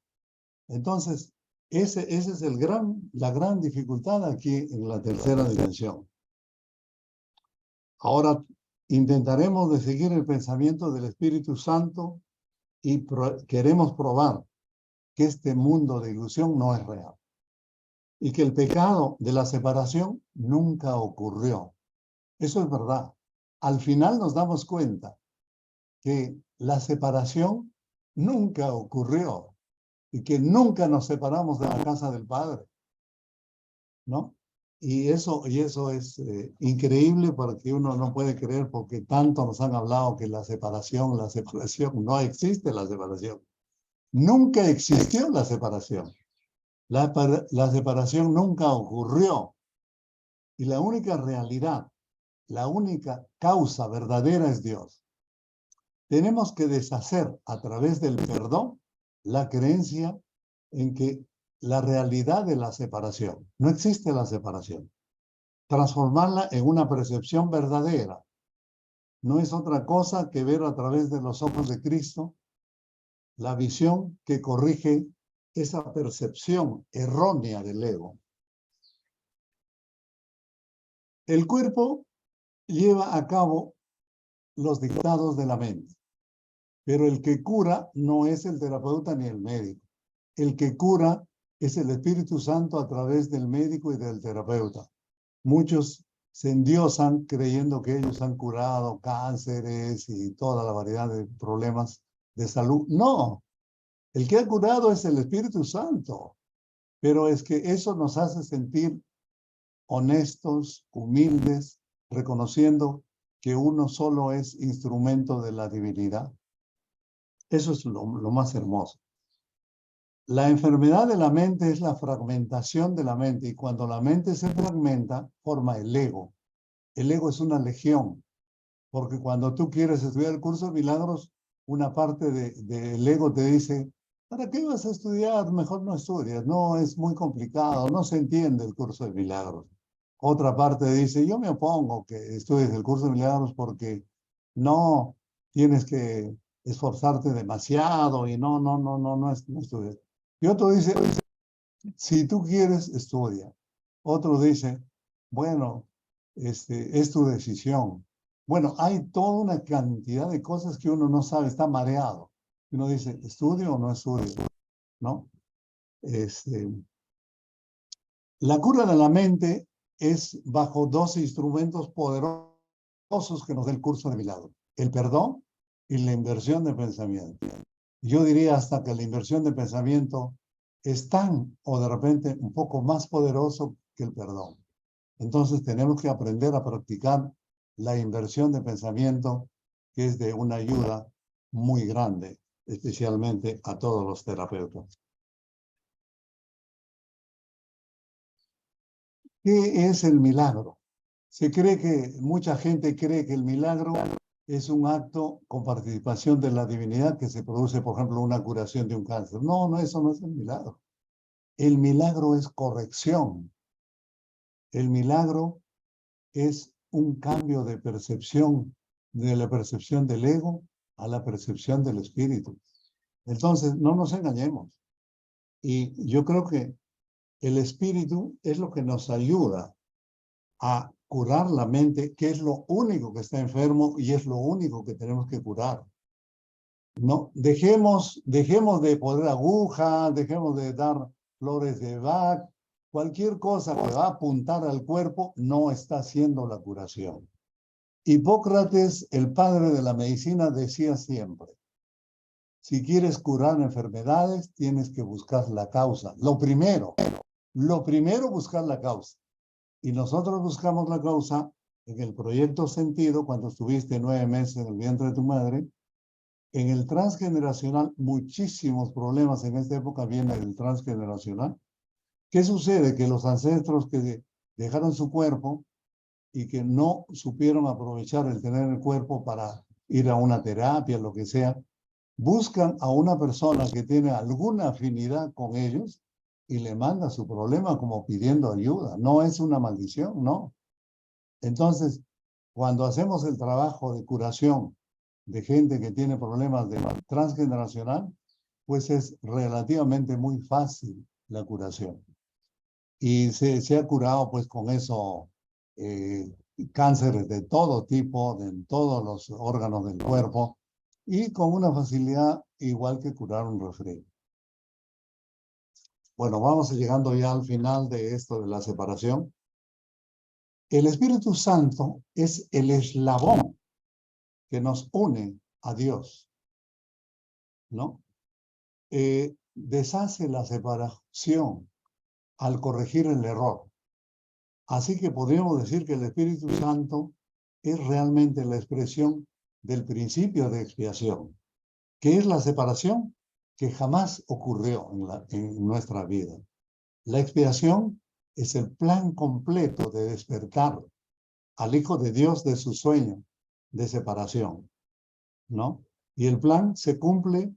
Entonces, esa es la gran dificultad aquí en la tercera dimensión. Ahora intentaremos de seguir el pensamiento del Espíritu Santo y queremos probar que este mundo de ilusión no es real y que el pecado de la separación nunca ocurrió. Eso es verdad. Al final nos damos cuenta que la separación nunca ocurrió y que nunca nos separamos de la casa del Padre, ¿no? Y eso es increíble porque uno no puede creer porque tanto nos han hablado que la separación, no existe la separación. Nunca existió la separación. La separación nunca ocurrió. Y la única realidad, la única causa verdadera es Dios. Tenemos que deshacer a través del perdón la creencia en que la realidad de la separación. No existe la separación. Transformarla en una percepción verdadera. No es otra cosa que ver a través de los ojos de Cristo la visión que corrige esa percepción errónea del ego. El cuerpo lleva a cabo los dictados de la mente, pero el que cura no es el terapeuta ni el médico. El que cura es el Espíritu Santo a través del médico y del terapeuta. Muchos se endiosan creyendo que ellos han curado cánceres y toda la variedad de problemas de salud. No, el que ha curado es el Espíritu Santo, pero es que eso nos hace sentir honestos, humildes, reconociendo que uno solo es instrumento de la divinidad. Eso es lo más hermoso. La enfermedad de la mente es la fragmentación de la mente y cuando la mente se fragmenta, forma el ego. El ego es una legión, porque cuando tú quieres estudiar el curso de milagros, una parte del ego te dice, ¿para qué vas a estudiar? Mejor no estudias, no, es muy complicado, no se entiende el curso de milagros. Otra parte dice, yo me opongo que estudies el curso de milagros porque no tienes que esforzarte demasiado y no estudies. Y otro dice, si tú quieres, estudia. Otro dice, bueno, es tu decisión. Bueno, hay toda una cantidad de cosas que uno no sabe, está mareado. Uno dice, ¿estudio o no estudio? ¿No? La cura de la mente es bajo dos instrumentos poderosos que nos da el curso de milagros. El perdón y la inversión de pensamiento. Yo diría hasta que la inversión de pensamiento es tan o de repente un poco más poderoso que el perdón. Entonces tenemos que aprender a practicar la inversión de pensamiento, que es de una ayuda muy grande, especialmente a todos los terapeutas. ¿Qué es el milagro? Mucha gente cree que el milagro es un acto con participación de la divinidad que se produce, por ejemplo, una curación de un cáncer. No, no, eso no es el milagro. El milagro es corrección. El milagro es un cambio de percepción, de la percepción del ego a la percepción del espíritu. Entonces, no nos engañemos. Y yo creo que el espíritu es lo que nos ayuda a curar la mente, que es lo único que está enfermo y es lo único que tenemos que curar. No, dejemos de poner aguja, dejemos de dar flores de Bach, cualquier cosa que va a apuntar al cuerpo no está haciendo la curación. Hipócrates, el padre de la medicina, decía siempre, si quieres curar enfermedades, tienes que buscar la causa. Lo primero, buscar la causa. Y nosotros buscamos la causa en el proyecto Sentido, cuando estuviste 9 meses en el vientre de tu madre. En el transgeneracional, muchísimos problemas en esta época vienen del transgeneracional. ¿Qué sucede? Que los ancestros que dejaron su cuerpo y que no supieron aprovechar el tener el cuerpo para ir a una terapia, lo que sea, buscan a una persona que tiene alguna afinidad con ellos y le manda su problema como pidiendo ayuda. No es una maldición, no. Entonces, cuando hacemos el trabajo de curación de gente que tiene problemas de transgeneracional, pues es relativamente muy fácil la curación. Y se ha curado pues con eso cánceres de todo tipo, en todos los órganos del cuerpo, y con una facilidad igual que curar un resfriado. Bueno, vamos llegando ya al final de esto de la separación. El Espíritu Santo es el eslabón que nos une a Dios, ¿no? Deshace la separación al corregir el error. Así que podríamos decir que el Espíritu Santo es realmente la expresión del principio de expiación, que es la separación que jamás ocurrió en nuestra vida. La expiación es el plan completo de despertar al Hijo de Dios de su sueño de separación, ¿no? Y el plan se cumple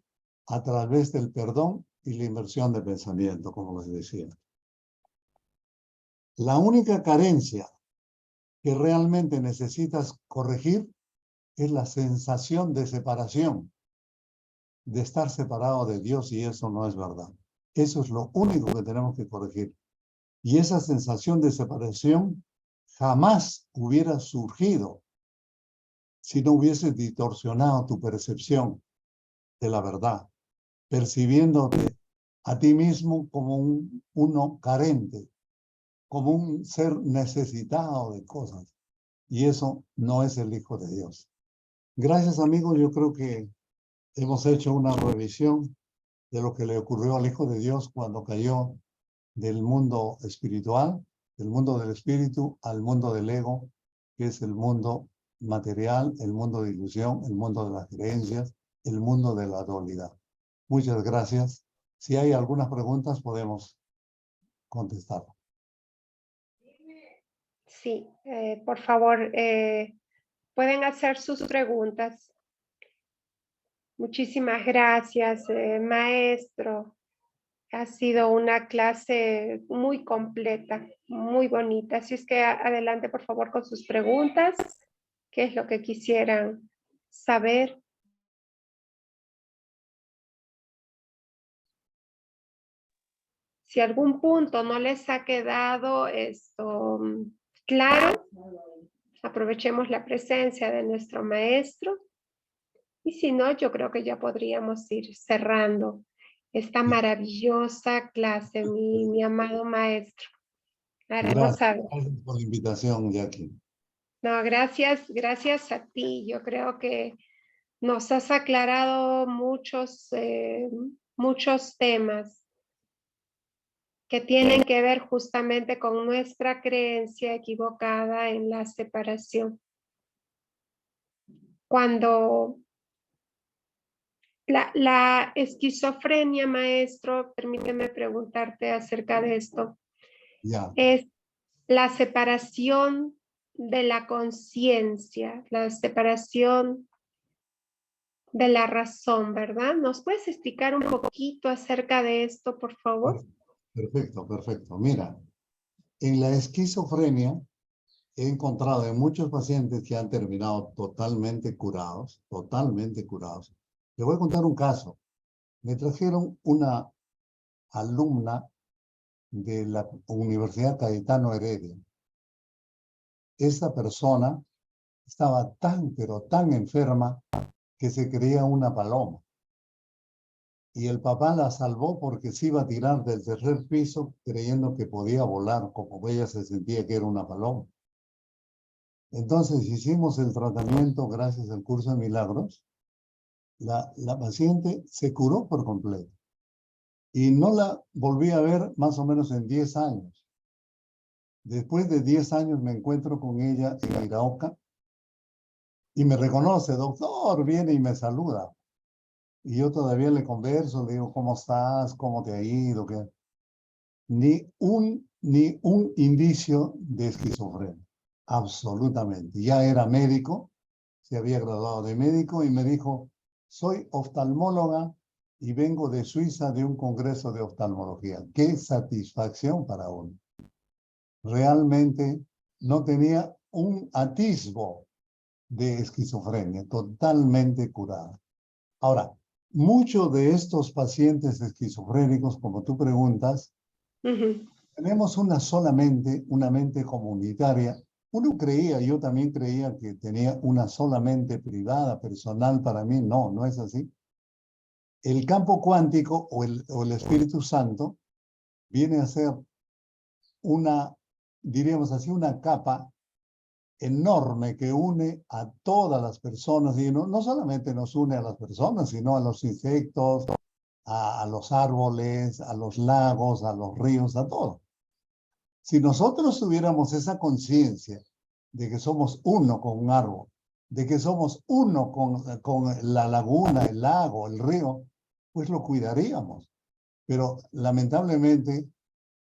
a través del perdón y la inversión de pensamiento, como les decía. La única carencia que realmente necesitas corregir es la sensación de separación, de estar separado de Dios, y eso no es verdad. Eso es lo único que tenemos que corregir. Y esa sensación de separación jamás hubiera surgido si no hubieses distorsionado tu percepción de la verdad, percibiéndote a ti mismo como uno carente, como un ser necesitado de cosas. Y eso no es el Hijo de Dios. Gracias, amigos. Yo creo que hemos hecho una revisión de lo que le ocurrió al Hijo de Dios cuando cayó del mundo espiritual, del mundo del espíritu, al mundo del ego, que es el mundo material, el mundo de ilusión, el mundo de las creencias, el mundo de la dualidad. Muchas gracias. Si hay algunas preguntas, podemos contestar. Sí, por favor, pueden hacer sus preguntas. Muchísimas gracias, maestro. Ha sido una clase muy completa, muy bonita. Así es que adelante, por favor, con sus preguntas. ¿Qué es lo que quisieran saber? Si algún punto no les ha quedado esto claro, aprovechemos la presencia de nuestro maestro. Y si no, yo creo que ya podríamos ir cerrando esta maravillosa clase, mi amado maestro. Ahora no sabe. Gracias por la invitación, Jackie. No, gracias a ti. Yo creo que Nos has aclarado muchos temas que tienen que ver justamente con nuestra creencia equivocada en la separación. Cuando la esquizofrenia, maestro, permíteme preguntarte acerca de esto, Ya, es la separación de la conciencia, la separación de la razón, ¿verdad? ¿Nos puedes explicar un poquito acerca de esto, por favor? perfecto, perfecto. Mira, en la esquizofrenia he encontrado en muchos pacientes que han terminado totalmente curados, totalmente curados. Le voy a contar un caso. Me trajeron una alumna de la Universidad Cayetano Heredia. Esta persona estaba tan, pero tan enferma que se creía una paloma. Y el papá la salvó porque se iba a tirar del tercer piso creyendo que podía volar, como ella se sentía que era una paloma. Entonces hicimos el tratamiento gracias al curso de milagros. La paciente se curó por completo. Y no la volví a ver más o menos en 10 años. Después de 10 años me encuentro con ella en Iraoka y me reconoce, doctor, viene y me saluda. Y yo todavía le converso, le digo, ¿cómo estás? ¿Cómo te ha ido? ¿Qué? Ni un indicio de esquizofrenia. Absolutamente. Ya era médico, se había graduado de médico y me dijo, soy oftalmóloga y vengo de Suiza de un congreso de oftalmología. Qué satisfacción para uno. Realmente no tenía un atisbo de esquizofrenia, totalmente curada. Ahora, muchos de estos pacientes esquizofrénicos, como tú preguntas, Ujú. tenemos una mente comunitaria. Uno creía, yo también creía que tenía una sola mente privada, personal. Para mí, no, no es así. El campo cuántico o el Espíritu Santo viene a ser una, diríamos así, una capa enorme que une a todas las personas y no solamente nos une a las personas, sino a los insectos, a los árboles, a los lagos, a los ríos, a todo. Si nosotros tuviéramos esa conciencia de que somos uno con un árbol, de que somos uno con la laguna, el lago, el río, pues lo cuidaríamos. Pero lamentablemente,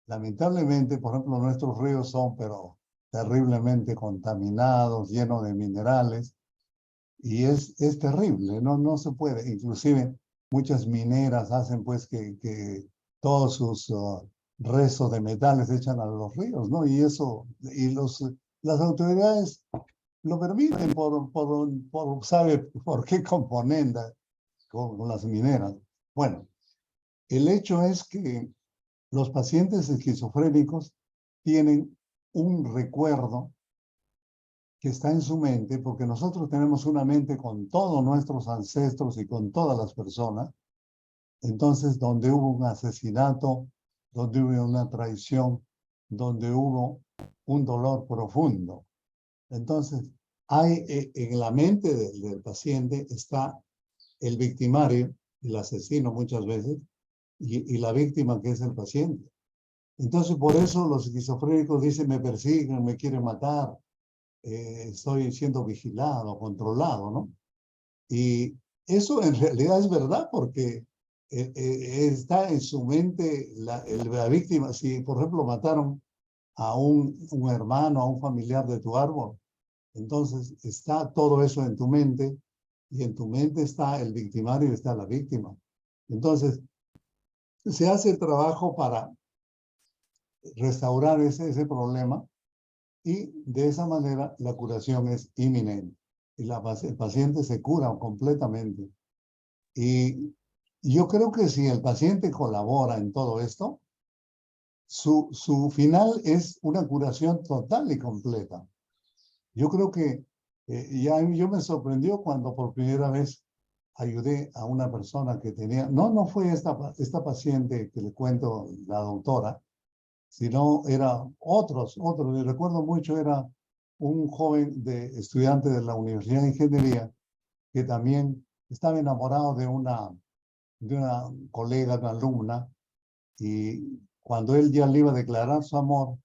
por ejemplo, nuestros ríos son, pero terriblemente contaminados, llenos de minerales, y es terrible, no se puede. Inclusive muchas mineras hacen pues que todos sus restos de metales echan a los ríos, ¿no? Y eso, las autoridades lo permiten ¿sabe por qué componenda con las mineras? Bueno, el hecho es que los pacientes esquizofrénicos tienen un recuerdo que está en su mente, porque nosotros tenemos una mente con todos nuestros ancestros y con todas las personas. Entonces, donde hubo un asesinato, donde hubo una traición, donde hubo un dolor profundo. Entonces, hay en la mente del paciente está el victimario, el asesino muchas veces, y la víctima que es el paciente. Entonces, por eso los esquizofrénicos dicen, me persiguen, me quieren matar, estoy siendo vigilado, controlado, ¿no? Y eso en realidad es verdad porque está en su mente la víctima. Si, por ejemplo, mataron a un hermano, a un familiar de tu árbol, entonces está todo eso en tu mente y en tu mente está el victimario y está la víctima. Entonces, se hace el trabajo para restaurar ese problema y de esa manera la curación es inminente y el paciente se cura completamente. Y yo creo que si el paciente colabora en todo esto, su final es una curación total y completa. Yo creo que yo me sorprendió cuando por primera vez ayudé a una persona que tenía, no fue esta paciente que le cuento, la doctora, sino era otros, y recuerdo mucho, era un joven estudiante de la Universidad de Ingeniería que también estaba enamorado de una colega, una alumna, y cuando él ya le iba a declarar su amor,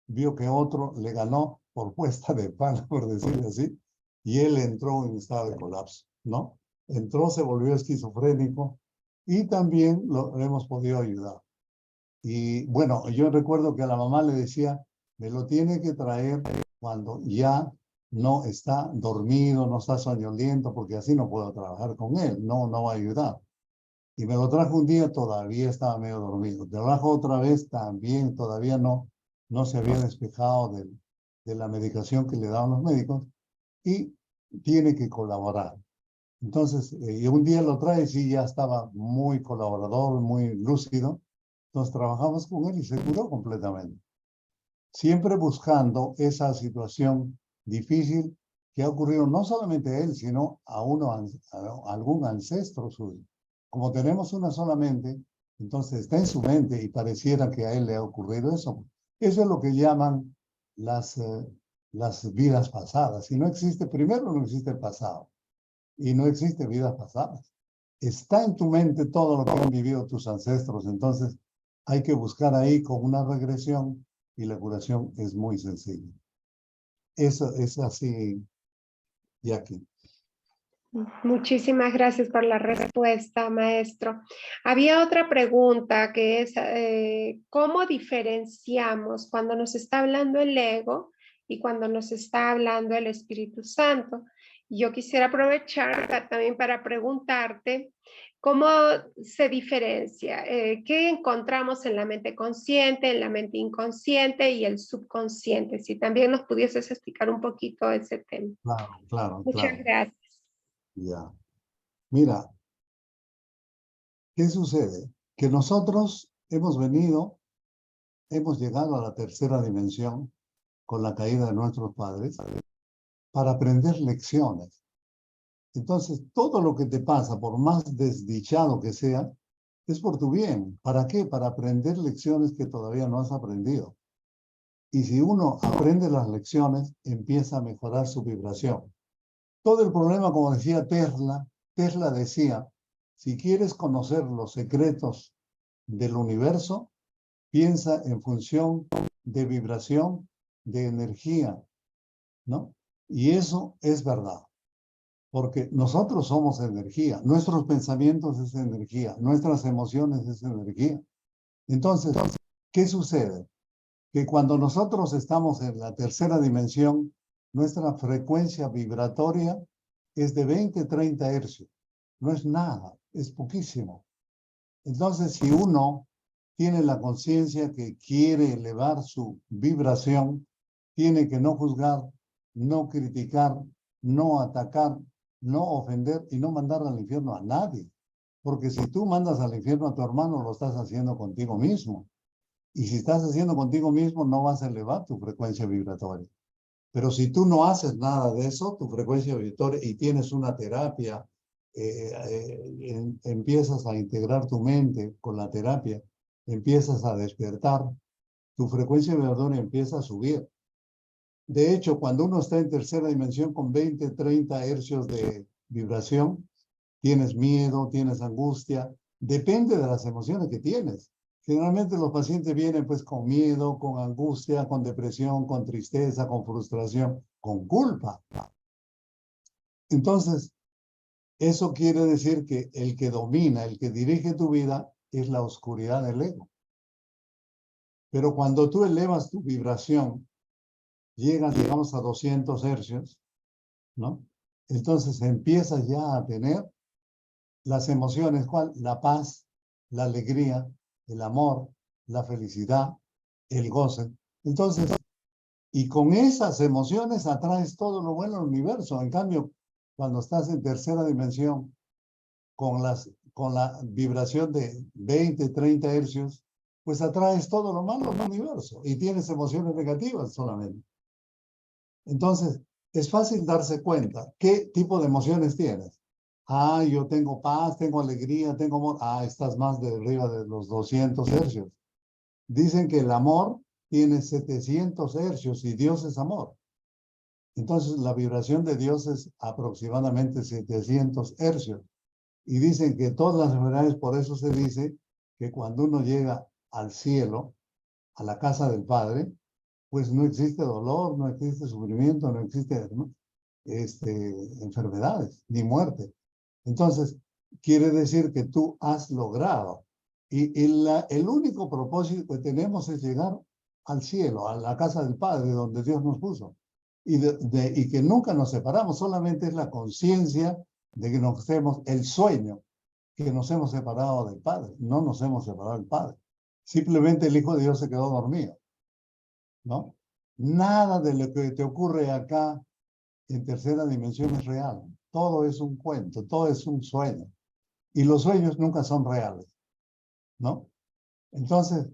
vio que otro le ganó por puesta de pan, por decirlo así, y él entró en estado de colapso, ¿no? Entró, se volvió esquizofrénico y también lo hemos podido ayudar. Y bueno, yo recuerdo que a la mamá le decía, me lo tiene que traer cuando ya no está dormido, no está soñoliento, porque así no puedo trabajar con él, no va a ayudar. Y me lo trajo un día, todavía estaba medio dormido. Te lo trajo otra vez, también todavía no se había despejado de la medicación que le daban los médicos y tiene que colaborar. Entonces, y un día lo trae, sí, ya estaba muy colaborador, muy lúcido. Entonces trabajamos con él y se curó completamente. Siempre buscando esa situación difícil que ha ocurrido no solamente a él, sino a algún ancestro suyo. Como tenemos una solamente, entonces está en su mente y pareciera que a él le ha ocurrido eso. Eso es lo que llaman las vidas pasadas. Si no existe, primero no existe el pasado y no existe vidas pasadas. Está en tu mente todo lo que han vivido tus ancestros, entonces hay que buscar ahí con una regresión y la curación es muy sencilla. Eso es así, Jackie. Muchísimas gracias por la respuesta, maestro. Había otra pregunta que es, ¿cómo diferenciamos cuando nos está hablando el ego y cuando nos está hablando el Espíritu Santo? Yo quisiera aprovechar también para preguntarte cómo se diferencia, qué encontramos en la mente consciente, en la mente inconsciente y el subconsciente. Si también nos pudieses explicar un poquito ese tema. Claro. Muchas gracias. Ya. Mira, ¿qué sucede? Que nosotros hemos llegado a la tercera dimensión con la caída de nuestros padres para aprender lecciones. Entonces, todo lo que te pasa, por más desdichado que sea, es por tu bien. ¿Para qué? Para aprender lecciones que todavía no has aprendido. Y si uno aprende las lecciones, empieza a mejorar su vibración. Todo el problema, como decía Tesla decía, si quieres conocer los secretos del universo, piensa en función de vibración, de energía, ¿no? Y eso es verdad. Porque nosotros somos energía, nuestros pensamientos es energía, nuestras emociones es energía. Entonces, ¿qué sucede? Que cuando nosotros estamos en la tercera dimensión, nuestra frecuencia vibratoria es de 20, 30 hercios. No es nada, es poquísimo. Entonces, si uno tiene la conciencia que quiere elevar su vibración, tiene que no juzgar, no criticar, no atacar, no ofender y no mandar al infierno a nadie. Porque si tú mandas al infierno a tu hermano, lo estás haciendo contigo mismo. Y si estás haciendo contigo mismo, no vas a elevar tu frecuencia vibratoria. Pero si tú no haces nada de eso, tu frecuencia vibratoria y tienes una terapia, empiezas a integrar tu mente con la terapia, empiezas a despertar, tu frecuencia vibratoria empieza a subir. De hecho, cuando uno está en tercera dimensión con 20, 30 hercios de vibración, tienes miedo, tienes angustia, depende de las emociones que tienes. Generalmente los pacientes vienen pues con miedo, con angustia, con depresión, con tristeza, con frustración, con culpa. Entonces, eso quiere decir que el que domina, el que dirige tu vida es la oscuridad del ego. Pero cuando tú elevas tu vibración, llegas, digamos, a 200 hercios, ¿no? Entonces empiezas ya a tener las emociones, ¿cuál? La paz, la alegría, el amor, la felicidad, el goce. Entonces, y con esas emociones atraes todo lo bueno del universo. En cambio, cuando estás en tercera dimensión, con la vibración de 20, 30 hercios, pues atraes todo lo malo del universo y tienes emociones negativas solamente. Entonces, es fácil darse cuenta qué tipo de emociones tienes. Ah, yo tengo paz, tengo alegría, tengo amor. Ah, estás más de arriba de los 200 hercios. Dicen que el amor tiene 700 hercios y Dios es amor. Entonces, la vibración de Dios es aproximadamente 700 hercios. Y dicen que todas las enfermedades, por eso se dice que cuando uno llega al cielo, a la casa del Padre, pues no existe dolor, no existe sufrimiento, no existe, ¿no? Enfermedades, ni muerte. Entonces, quiere decir que tú has logrado. Y el único propósito que tenemos es llegar al cielo, a la casa del Padre, donde Dios nos puso. Y que nunca nos separamos, solamente es la conciencia de que nos hemos, el sueño, que nos hemos separado del Padre. No nos hemos separado del Padre. Simplemente el Hijo de Dios se quedó dormido, ¿no? Nada de lo que te ocurre acá en tercera dimensión es real. Todo es un cuento, todo es un sueño. Y los sueños nunca son reales, ¿no? Entonces,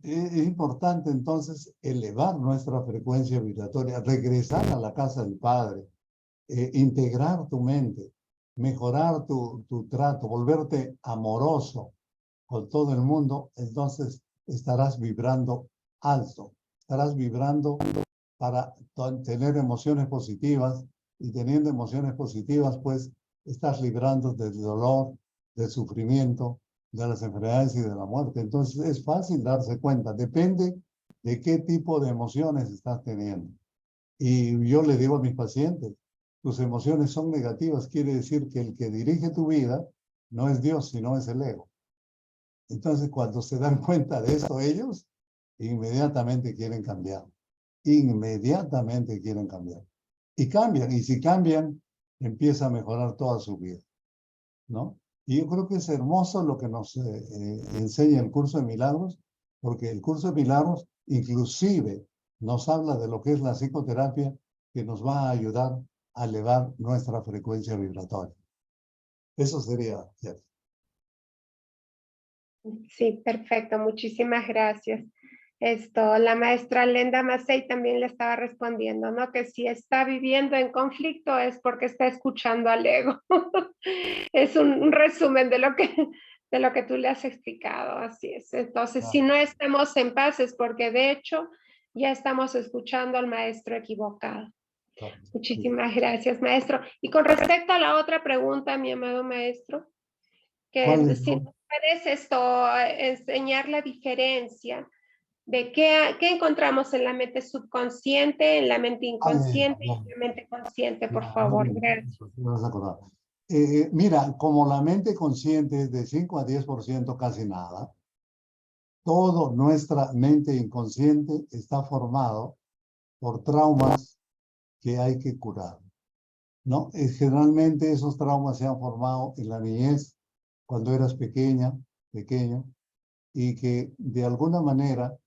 es importante entonces elevar nuestra frecuencia vibratoria, regresar a la casa del Padre, integrar tu mente, mejorar tu trato, volverte amoroso con todo el mundo, entonces estarás vibrando alto, estarás vibrando para tener emociones positivas, y teniendo emociones positivas, pues estás librando del dolor, del sufrimiento, de las enfermedades y de la muerte. Entonces es fácil darse cuenta, depende de qué tipo de emociones estás teniendo. Y yo le digo a mis pacientes, tus emociones son negativas, quiere decir que el que dirige tu vida no es Dios, sino es el ego. Entonces, cuando se dan cuenta de esto ellos, inmediatamente quieren cambiar. Inmediatamente quieren cambiar. Y cambian, y si cambian, empieza a mejorar toda su vida, ¿no? Y yo creo que es hermoso lo que nos enseña el curso de milagros, porque el curso de milagros inclusive nos habla de lo que es la psicoterapia, que nos va a ayudar a elevar nuestra frecuencia vibratoria. Eso sería cierto. Sí, perfecto. Muchísimas gracias. La maestra Lenda Macei también le estaba respondiendo, ¿no? Que si está viviendo en conflicto es porque está escuchando al ego. Es un resumen de lo que tú le has explicado, así es. Entonces, si no estamos en paz es porque de hecho ya estamos escuchando al maestro equivocado. Muchísimas gracias, maestro. Y con respecto a la otra pregunta, mi amado maestro, que si nos puedes enseñar la diferencia de qué encontramos en la mente subconsciente, en la mente inconsciente y en la mente consciente, por favor. Gracias. Mira, como la mente consciente es de 5 a 10%, casi nada, toda nuestra mente inconsciente está formado por traumas que hay que curar, ¿no? Generalmente esos traumas se han formado en la niñez, cuando eras pequeño, y que de alguna manera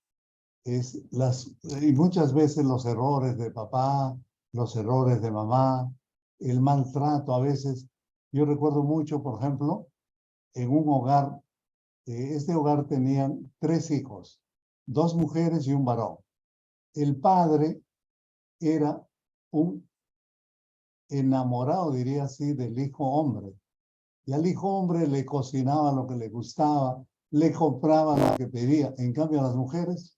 y muchas veces los errores de papá, los errores de mamá, el maltrato a veces. Yo recuerdo mucho, por ejemplo, en un hogar, este hogar tenían 3 hijos, 2 mujeres y un varón. El padre era un enamorado, diría así, del hijo hombre. Y al hijo hombre le cocinaba lo que le gustaba, le compraba lo que pedía. En cambio, a las mujeres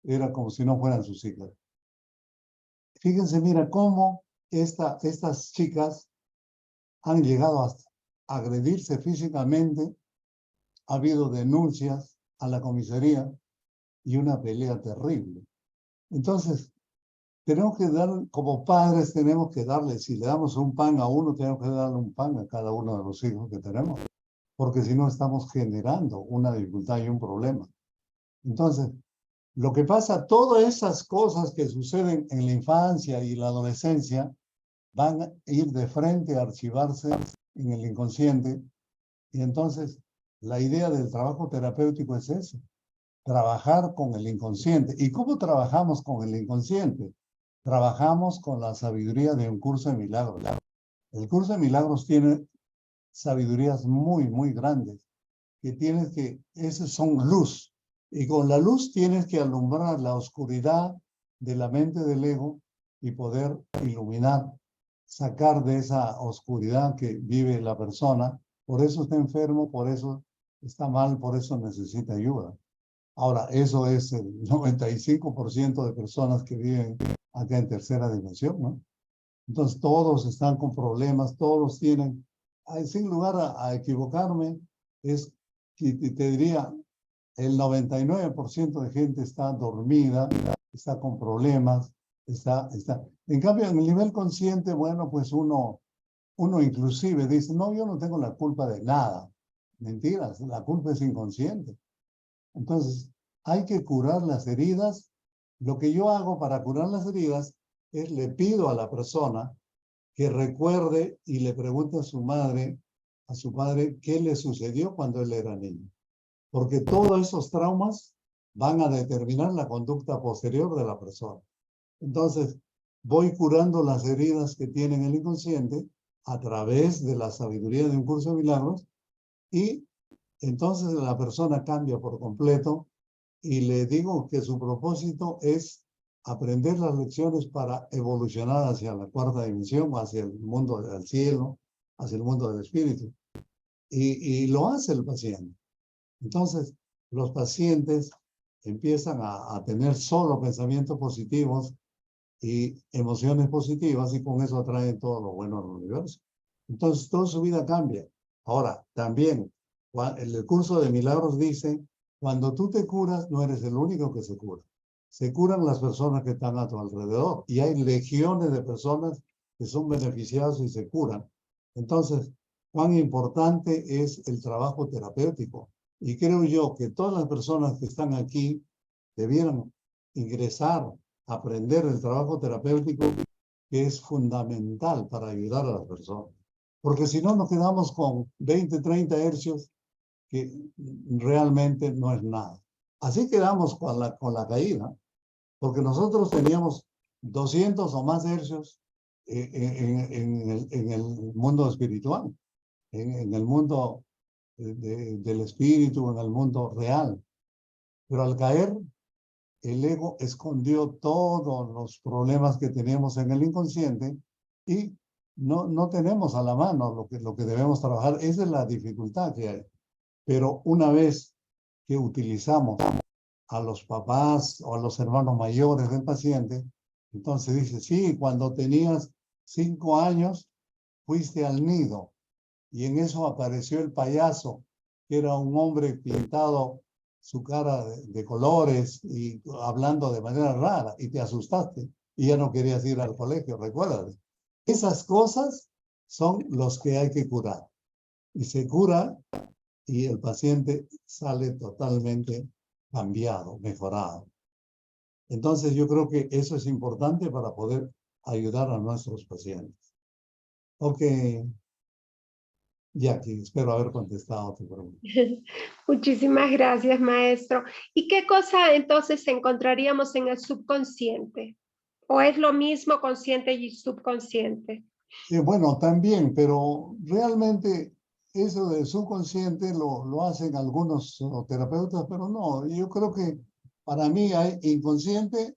era como si no fueran sus hijas. Fíjense, mira, cómo estas chicas han llegado a agredirse físicamente. Ha habido denuncias a la comisaría y una pelea terrible. Entonces, tenemos que dar, como padres, tenemos que darle, si le damos un pan a uno, tenemos que darle un pan a cada uno de los hijos que tenemos, porque si no estamos generando una dificultad y un problema. Entonces, lo que pasa, todas esas cosas que suceden en la infancia y la adolescencia van a ir de frente a archivarse en el inconsciente. Y entonces, la idea del trabajo terapéutico es eso, trabajar con el inconsciente. ¿Y cómo trabajamos con el inconsciente? Trabajamos con la sabiduría de un curso de milagros. El curso de milagros tiene sabidurías muy, muy grandes, esos son luz. Y con la luz tienes que alumbrar la oscuridad de la mente del ego y poder iluminar, sacar de esa oscuridad que vive la persona. Por eso está enfermo, por eso está mal, por eso necesita ayuda. Ahora, eso es el 95% de personas que viven acá en tercera dimensión, ¿no? Entonces todos están con problemas, todos tienen, sin lugar a equivocarme, es que te diría, el 99% de gente está dormida, está con problemas, está. En cambio, en el nivel consciente, bueno, pues uno inclusive dice, no, yo no tengo la culpa de nada. Mentiras, la culpa es inconsciente. Entonces, hay que curar las heridas. Lo que yo hago para curar las heridas es le pido a la persona que recuerde y le pregunte a su madre, a su padre, qué le sucedió cuando él era niño. Porque todos esos traumas van a determinar la conducta posterior de la persona. Entonces, voy curando las heridas que tiene en el inconsciente a través de la sabiduría de un curso de milagros, y entonces la persona cambia por completo, y le digo que su propósito es aprender las lecciones para evolucionar hacia la cuarta dimensión, hacia el mundo del cielo, hacia el mundo del espíritu. Y lo hace el paciente. Entonces, los pacientes empiezan a tener solo pensamientos positivos y emociones positivas, y con eso atraen todo lo bueno al universo. Entonces, toda su vida cambia. Ahora, también, el curso de milagros dice, cuando tú te curas, no eres el único que se cura. Se curan las personas que están a tu alrededor, y hay legiones de personas que son beneficiadas y se curan. Entonces, cuán importante es el trabajo terapéutico. Y creo yo que todas las personas que están aquí debieran ingresar, aprender el trabajo terapéutico, que es fundamental para ayudar a las personas. Porque si no, nos quedamos con 20, 30 hercios, que realmente no es nada. Así quedamos con la caída, porque nosotros teníamos 200 o más hercios en el mundo espiritual, en el mundo del espíritu, en el mundo real. Pero al caer, el ego escondió todos los problemas que teníamos en el inconsciente, y no tenemos a la mano lo que debemos trabajar. Esa es la dificultad que hay. Pero una vez que utilizamos a los papás o a los hermanos mayores del paciente, entonces dice, sí, cuando tenías 5 años fuiste al nido, y en eso apareció el payaso, que era un hombre pintado su cara de colores y hablando de manera rara, y te asustaste y ya no querías ir al colegio, recuérdate. Esas cosas son los que hay que curar, y se cura, y el paciente sale totalmente cambiado, mejorado. Entonces yo creo que eso es importante para poder ayudar a nuestros pacientes. Ok, Jackie, espero haber contestado tu pregunta. Muchísimas gracias, maestro. ¿Y qué cosa entonces encontraríamos en el subconsciente? ¿O es lo mismo consciente y subconsciente? Bueno, también, pero realmente eso del subconsciente lo hacen algunos terapeutas, pero no, yo creo que para mí hay inconsciente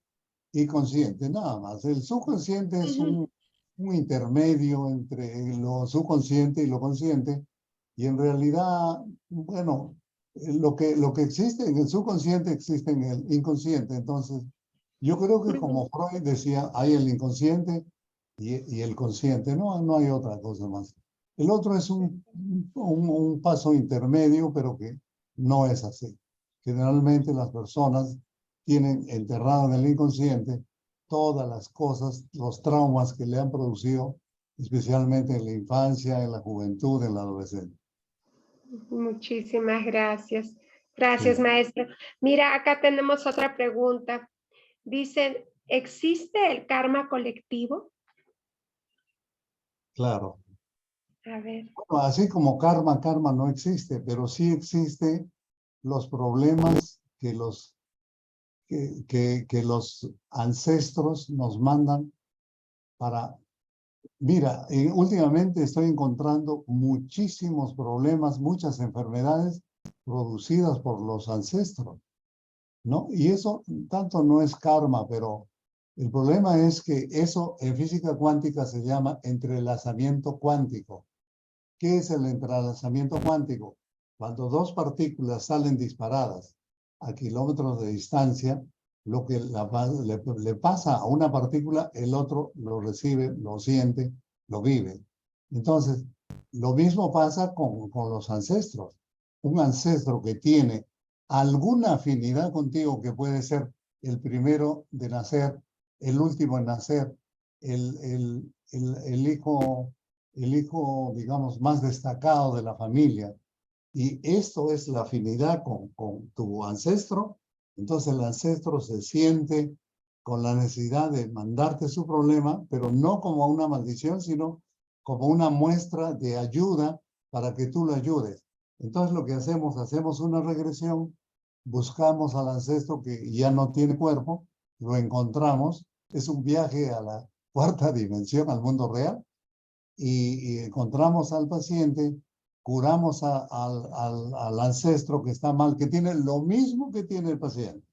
y consciente, nada más. El subconsciente es un intermedio entre lo subconsciente y lo consciente, y en realidad, bueno, lo que existe en el subconsciente existe en el inconsciente. Entonces, yo creo que como Freud decía, hay el inconsciente y el consciente, no hay otra cosa más. El otro es un paso intermedio, pero que no es así. Generalmente las personas tienen enterrado en el inconsciente todas las cosas, los traumas que le han producido, especialmente en la infancia, en la juventud, en la adolescencia. Muchísimas gracias. Gracias, Sí, maestro. Mira, acá tenemos otra pregunta. Dicen, ¿existe el karma colectivo? claro. A ver. Bueno, así como karma no existe, pero sí existe los problemas que los ancestros nos mandan para. Mira, últimamente estoy encontrando muchísimos problemas, muchas enfermedades producidas por los ancestros, ¿no? Y eso tanto no es karma, pero el problema es que eso en física cuántica se llama entrelazamiento cuántico. ¿Qué es el entrelazamiento cuántico? Cuando dos partículas salen disparadas a kilómetros de distancia, lo que le pasa a una partícula, el otro lo recibe, lo siente, lo vive. Entonces, lo mismo pasa con los ancestros. Un ancestro que tiene alguna afinidad contigo, que puede ser el primero de nacer, el último en nacer, el hijo, digamos, más destacado de la familia, y esto es la afinidad con tu ancestro, entonces el ancestro se siente con la necesidad de mandarte su problema, pero no como una maldición, sino como una muestra de ayuda para que tú lo ayudes. Entonces lo que hacemos una regresión, buscamos al ancestro que ya no tiene cuerpo, lo encontramos, es un viaje a la cuarta dimensión, al mundo real, y encontramos al paciente, curamos al ancestro que está mal, que tiene lo mismo que tiene el paciente.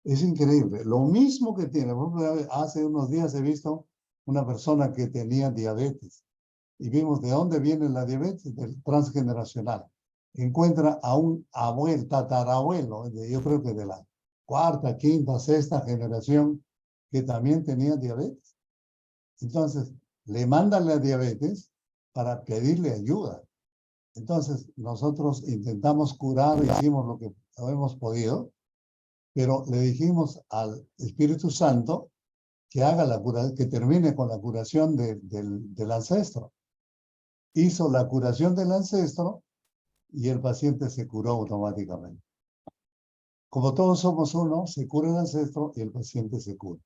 Es increíble, lo mismo que tiene. Hace unos días he visto una persona que tenía diabetes y vimos de dónde viene la diabetes, del transgeneracional. Encuentra a un abuelo, tatarabuelo, yo creo que de la cuarta, quinta, sexta generación, que también tenía diabetes. Entonces, le mandan la diabetes para pedirle ayuda. Entonces, nosotros intentamos curar, hicimos lo que hemos podido, pero le dijimos al Espíritu Santo que haga la cura, que termine con la curación del ancestro. Hizo la curación del ancestro y el paciente se curó automáticamente. Como todos somos uno, se cura el ancestro y el paciente se cura.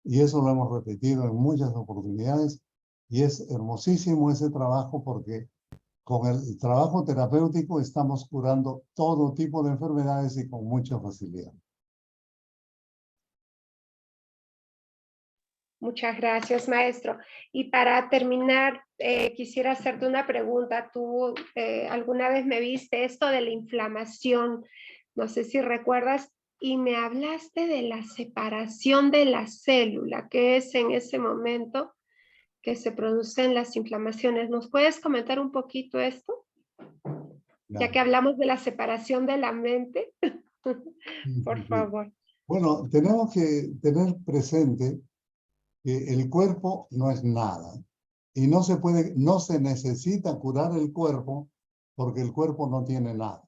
Y eso lo hemos repetido en muchas oportunidades y es hermosísimo ese trabajo, porque con el trabajo terapéutico estamos curando todo tipo de enfermedades y con mucha facilidad. Muchas gracias, maestro. Y para terminar, quisiera hacerte una pregunta. Tú alguna vez me viste esto de la inflamación, no sé si recuerdas, y me hablaste de la separación de la célula, que es en ese momento que se producen las inflamaciones. ¿Nos puedes comentar un poquito esto? Ya que hablamos de la separación de la mente. Por favor. Bueno, tenemos que tener presente que el cuerpo no es nada y no se necesita curar el cuerpo, porque el cuerpo no tiene nada.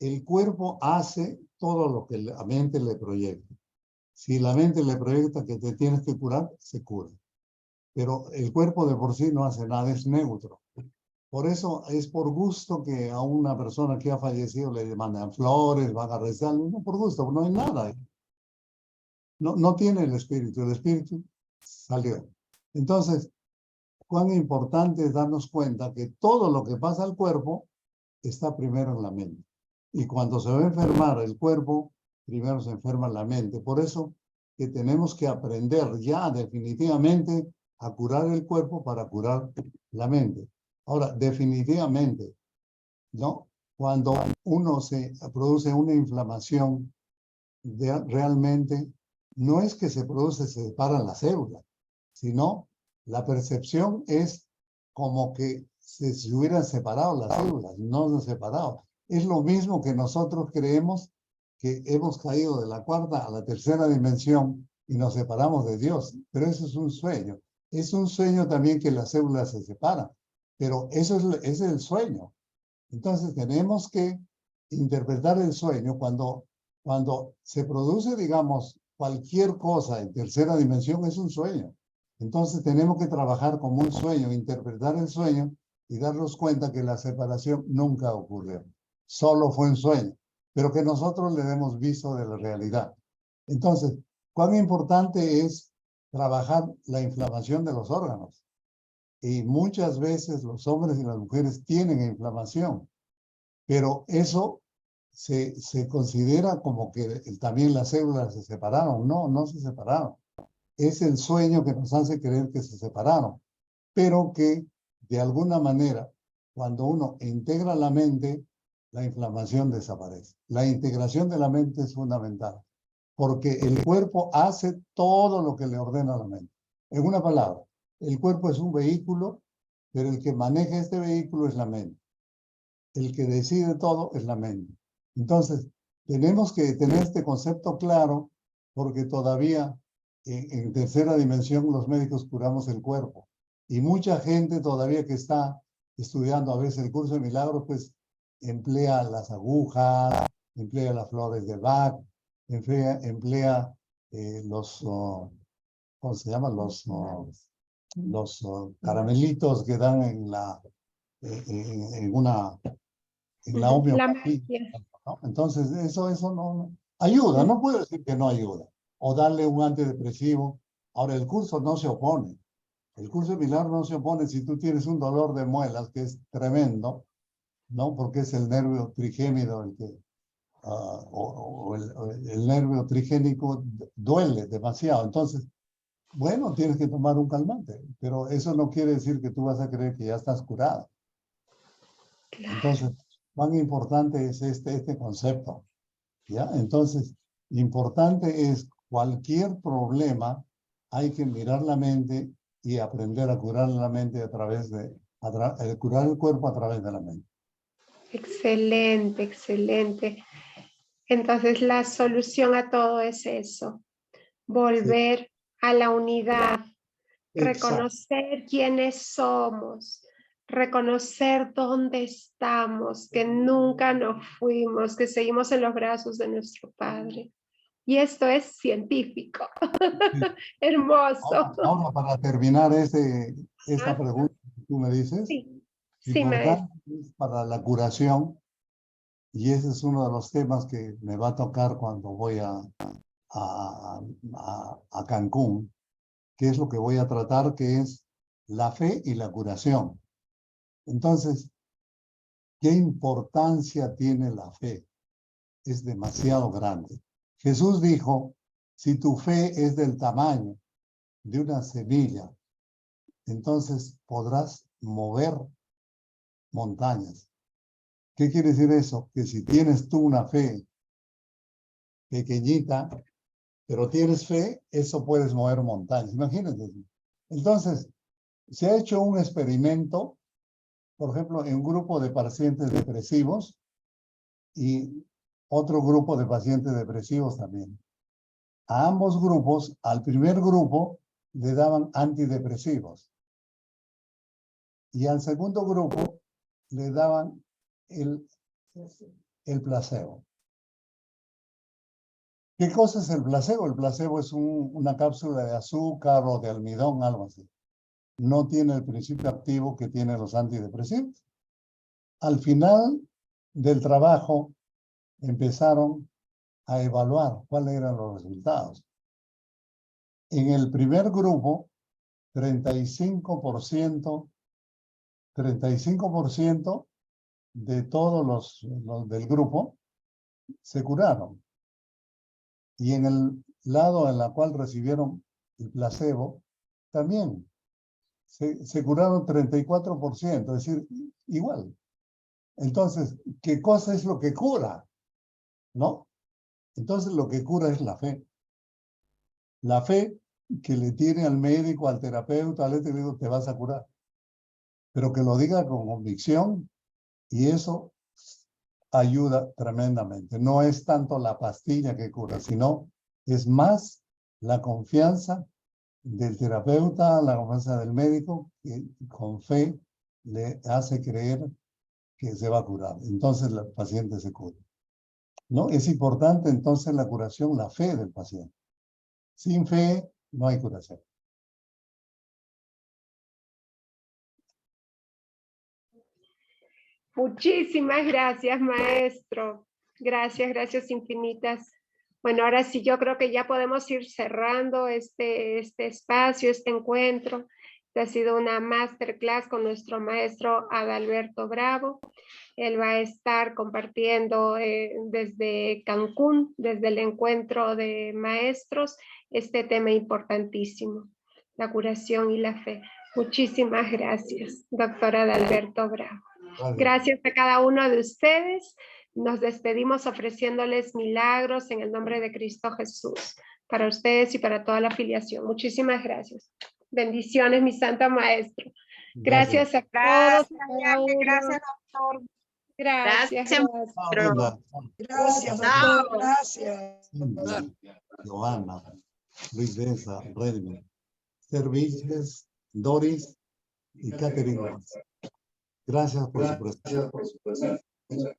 El cuerpo hace todo lo que la mente le proyecta. Si la mente le proyecta que te tienes que curar, se cura. Pero el cuerpo de por sí no hace nada, es neutro. Por eso es por gusto que a una persona que ha fallecido le mandan flores, van a rezar, no por gusto, no hay nada. No tiene el espíritu salió. Entonces, cuán importante es darnos cuenta que todo lo que pasa al cuerpo está primero en la mente. Y cuando se va a enfermar el cuerpo, primero se enferma la mente. Por eso que tenemos que aprender ya definitivamente a curar el cuerpo para curar la mente. Ahora, definitivamente, ¿no? Cuando uno se produce una inflamación, realmente no es que se produce, se separan las células, sino la percepción es como que se hubieran separado las células, no se han separado. Es lo mismo que nosotros creemos que hemos caído de la cuarta a la tercera dimensión y nos separamos de Dios, pero eso es un sueño. Es un sueño también que las células se separan, pero eso es el sueño. Entonces tenemos que interpretar el sueño cuando se produce, digamos, cualquier cosa en tercera dimensión, es un sueño. Entonces tenemos que trabajar como un sueño, interpretar el sueño y darnos cuenta que la separación nunca ocurrió. Solo fue un sueño, pero que nosotros le demos viso de la realidad. Entonces, cuán importante es trabajar la inflamación de los órganos. Y muchas veces los hombres y las mujeres tienen inflamación, pero eso se considera como que también las células se separaron. No, no se separaron. Es el sueño que nos hace creer que se separaron, pero que de alguna manera, cuando uno integra la mente, la inflamación desaparece. La integración de la mente es fundamental, porque el cuerpo hace todo lo que le ordena la mente. En una palabra, el cuerpo es un vehículo, pero el que maneja este vehículo es la mente. El que decide todo es la mente. Entonces, tenemos que tener este concepto claro porque todavía en tercera dimensión los médicos curamos el cuerpo. Y mucha gente todavía que está estudiando a veces el curso de milagros, pues emplea las agujas, emplea las flores de Bach, emplea ¿cómo se llaman? Los caramelitos que dan en la La homeopatía, magia. ¿no? Entonces, eso no ayuda, no puedo decir que no ayuda. O darle un antidepresivo. Ahora, el curso no se opone. El curso de milagro no se opone si tú tienes un dolor de muelas, que es tremendo, ¿no? Porque es el nervio trigémino el que, o el nervio trigénico duele demasiado. Entonces, bueno, tienes que tomar un calmante, pero eso no quiere decir que tú vas a creer que ya estás curado. Claro. Entonces, cuán importante es este concepto, ¿ya? Entonces, importante es cualquier problema, hay que mirar la mente y aprender a curar la mente a través de, curar el cuerpo a través de la mente. Excelente, excelente. Entonces la solución a todo es eso, volver Sí, a la unidad, exacto. reconocer quiénes somos, reconocer dónde estamos, que nunca nos fuimos, que seguimos en los brazos de nuestro Padre. Y esto es científico. Sí. Hermoso. Ahora, para terminar esta Ah, pregunta que tú me dices, sí, sí, maestro. importante es para la curación, y ese es uno de los temas que me va a tocar cuando voy a Cancún, que es lo que voy a tratar, que es la fe y la curación. Entonces, ¿qué importancia tiene la fe? Es demasiado grande. Jesús dijo, si tu fe es del tamaño de una semilla, entonces podrás mover montañas. ¿Qué quiere decir eso? Que si tienes tú una fe pequeñita, pero tienes fe, eso puedes mover montañas. Imagínate. Entonces, se ha hecho un experimento, por ejemplo, en un grupo de pacientes depresivos y otro grupo de pacientes depresivos también. A ambos grupos, al primer grupo, le daban antidepresivos y al segundo grupo le daban el placebo. ¿Qué cosa es el placebo? El placebo es una cápsula de azúcar o de almidón, algo así. No tiene el principio activo que tienen los antidepresivos. Al final del trabajo empezaron a evaluar cuáles eran los resultados. En el primer grupo, 35% de todos los del grupo se curaron. Y en el lado en el cual recibieron el placebo, también se curaron 34%, es decir, igual. Entonces, ¿qué cosa es lo que cura? ¿No? Entonces, lo que cura es la fe. La fe que le tiene al médico, al terapeuta, al digo, te vas a curar. Pero que lo diga con convicción y eso ayuda tremendamente. No es tanto la pastilla que cura, sino es más la confianza del terapeuta, la confianza del médico, que con fe le hace creer que se va a curar. Entonces el paciente se cura. ¿No? Es importante entonces la curación, la fe del paciente. Sin fe no hay curación. Muchísimas gracias, maestro. Gracias, gracias infinitas. Bueno, ahora sí, yo creo que ya podemos ir cerrando este espacio, este encuentro. Esta ha sido una masterclass con nuestro maestro Adalberto Bravo. Él va a estar compartiendo desde Cancún, desde el encuentro de maestros, este tema importantísimo, la curación y la fe. Muchísimas gracias, doctora Adalberto Bravo. Gracias a cada uno de ustedes. Nos despedimos ofreciéndoles milagros en el nombre de Cristo Jesús, para ustedes y para toda la afiliación. Muchísimas gracias. Bendiciones, mi santo maestro. Gracias. Gracias a todos, Gracias, a cada uno. gracias, doctor. Gracias. Brenda, Gracias, Chao. doctor. Gracias. Cindy, Joana, Luis Deza, Redmi, Services, Doris y Catherine. Gracias por su presencia.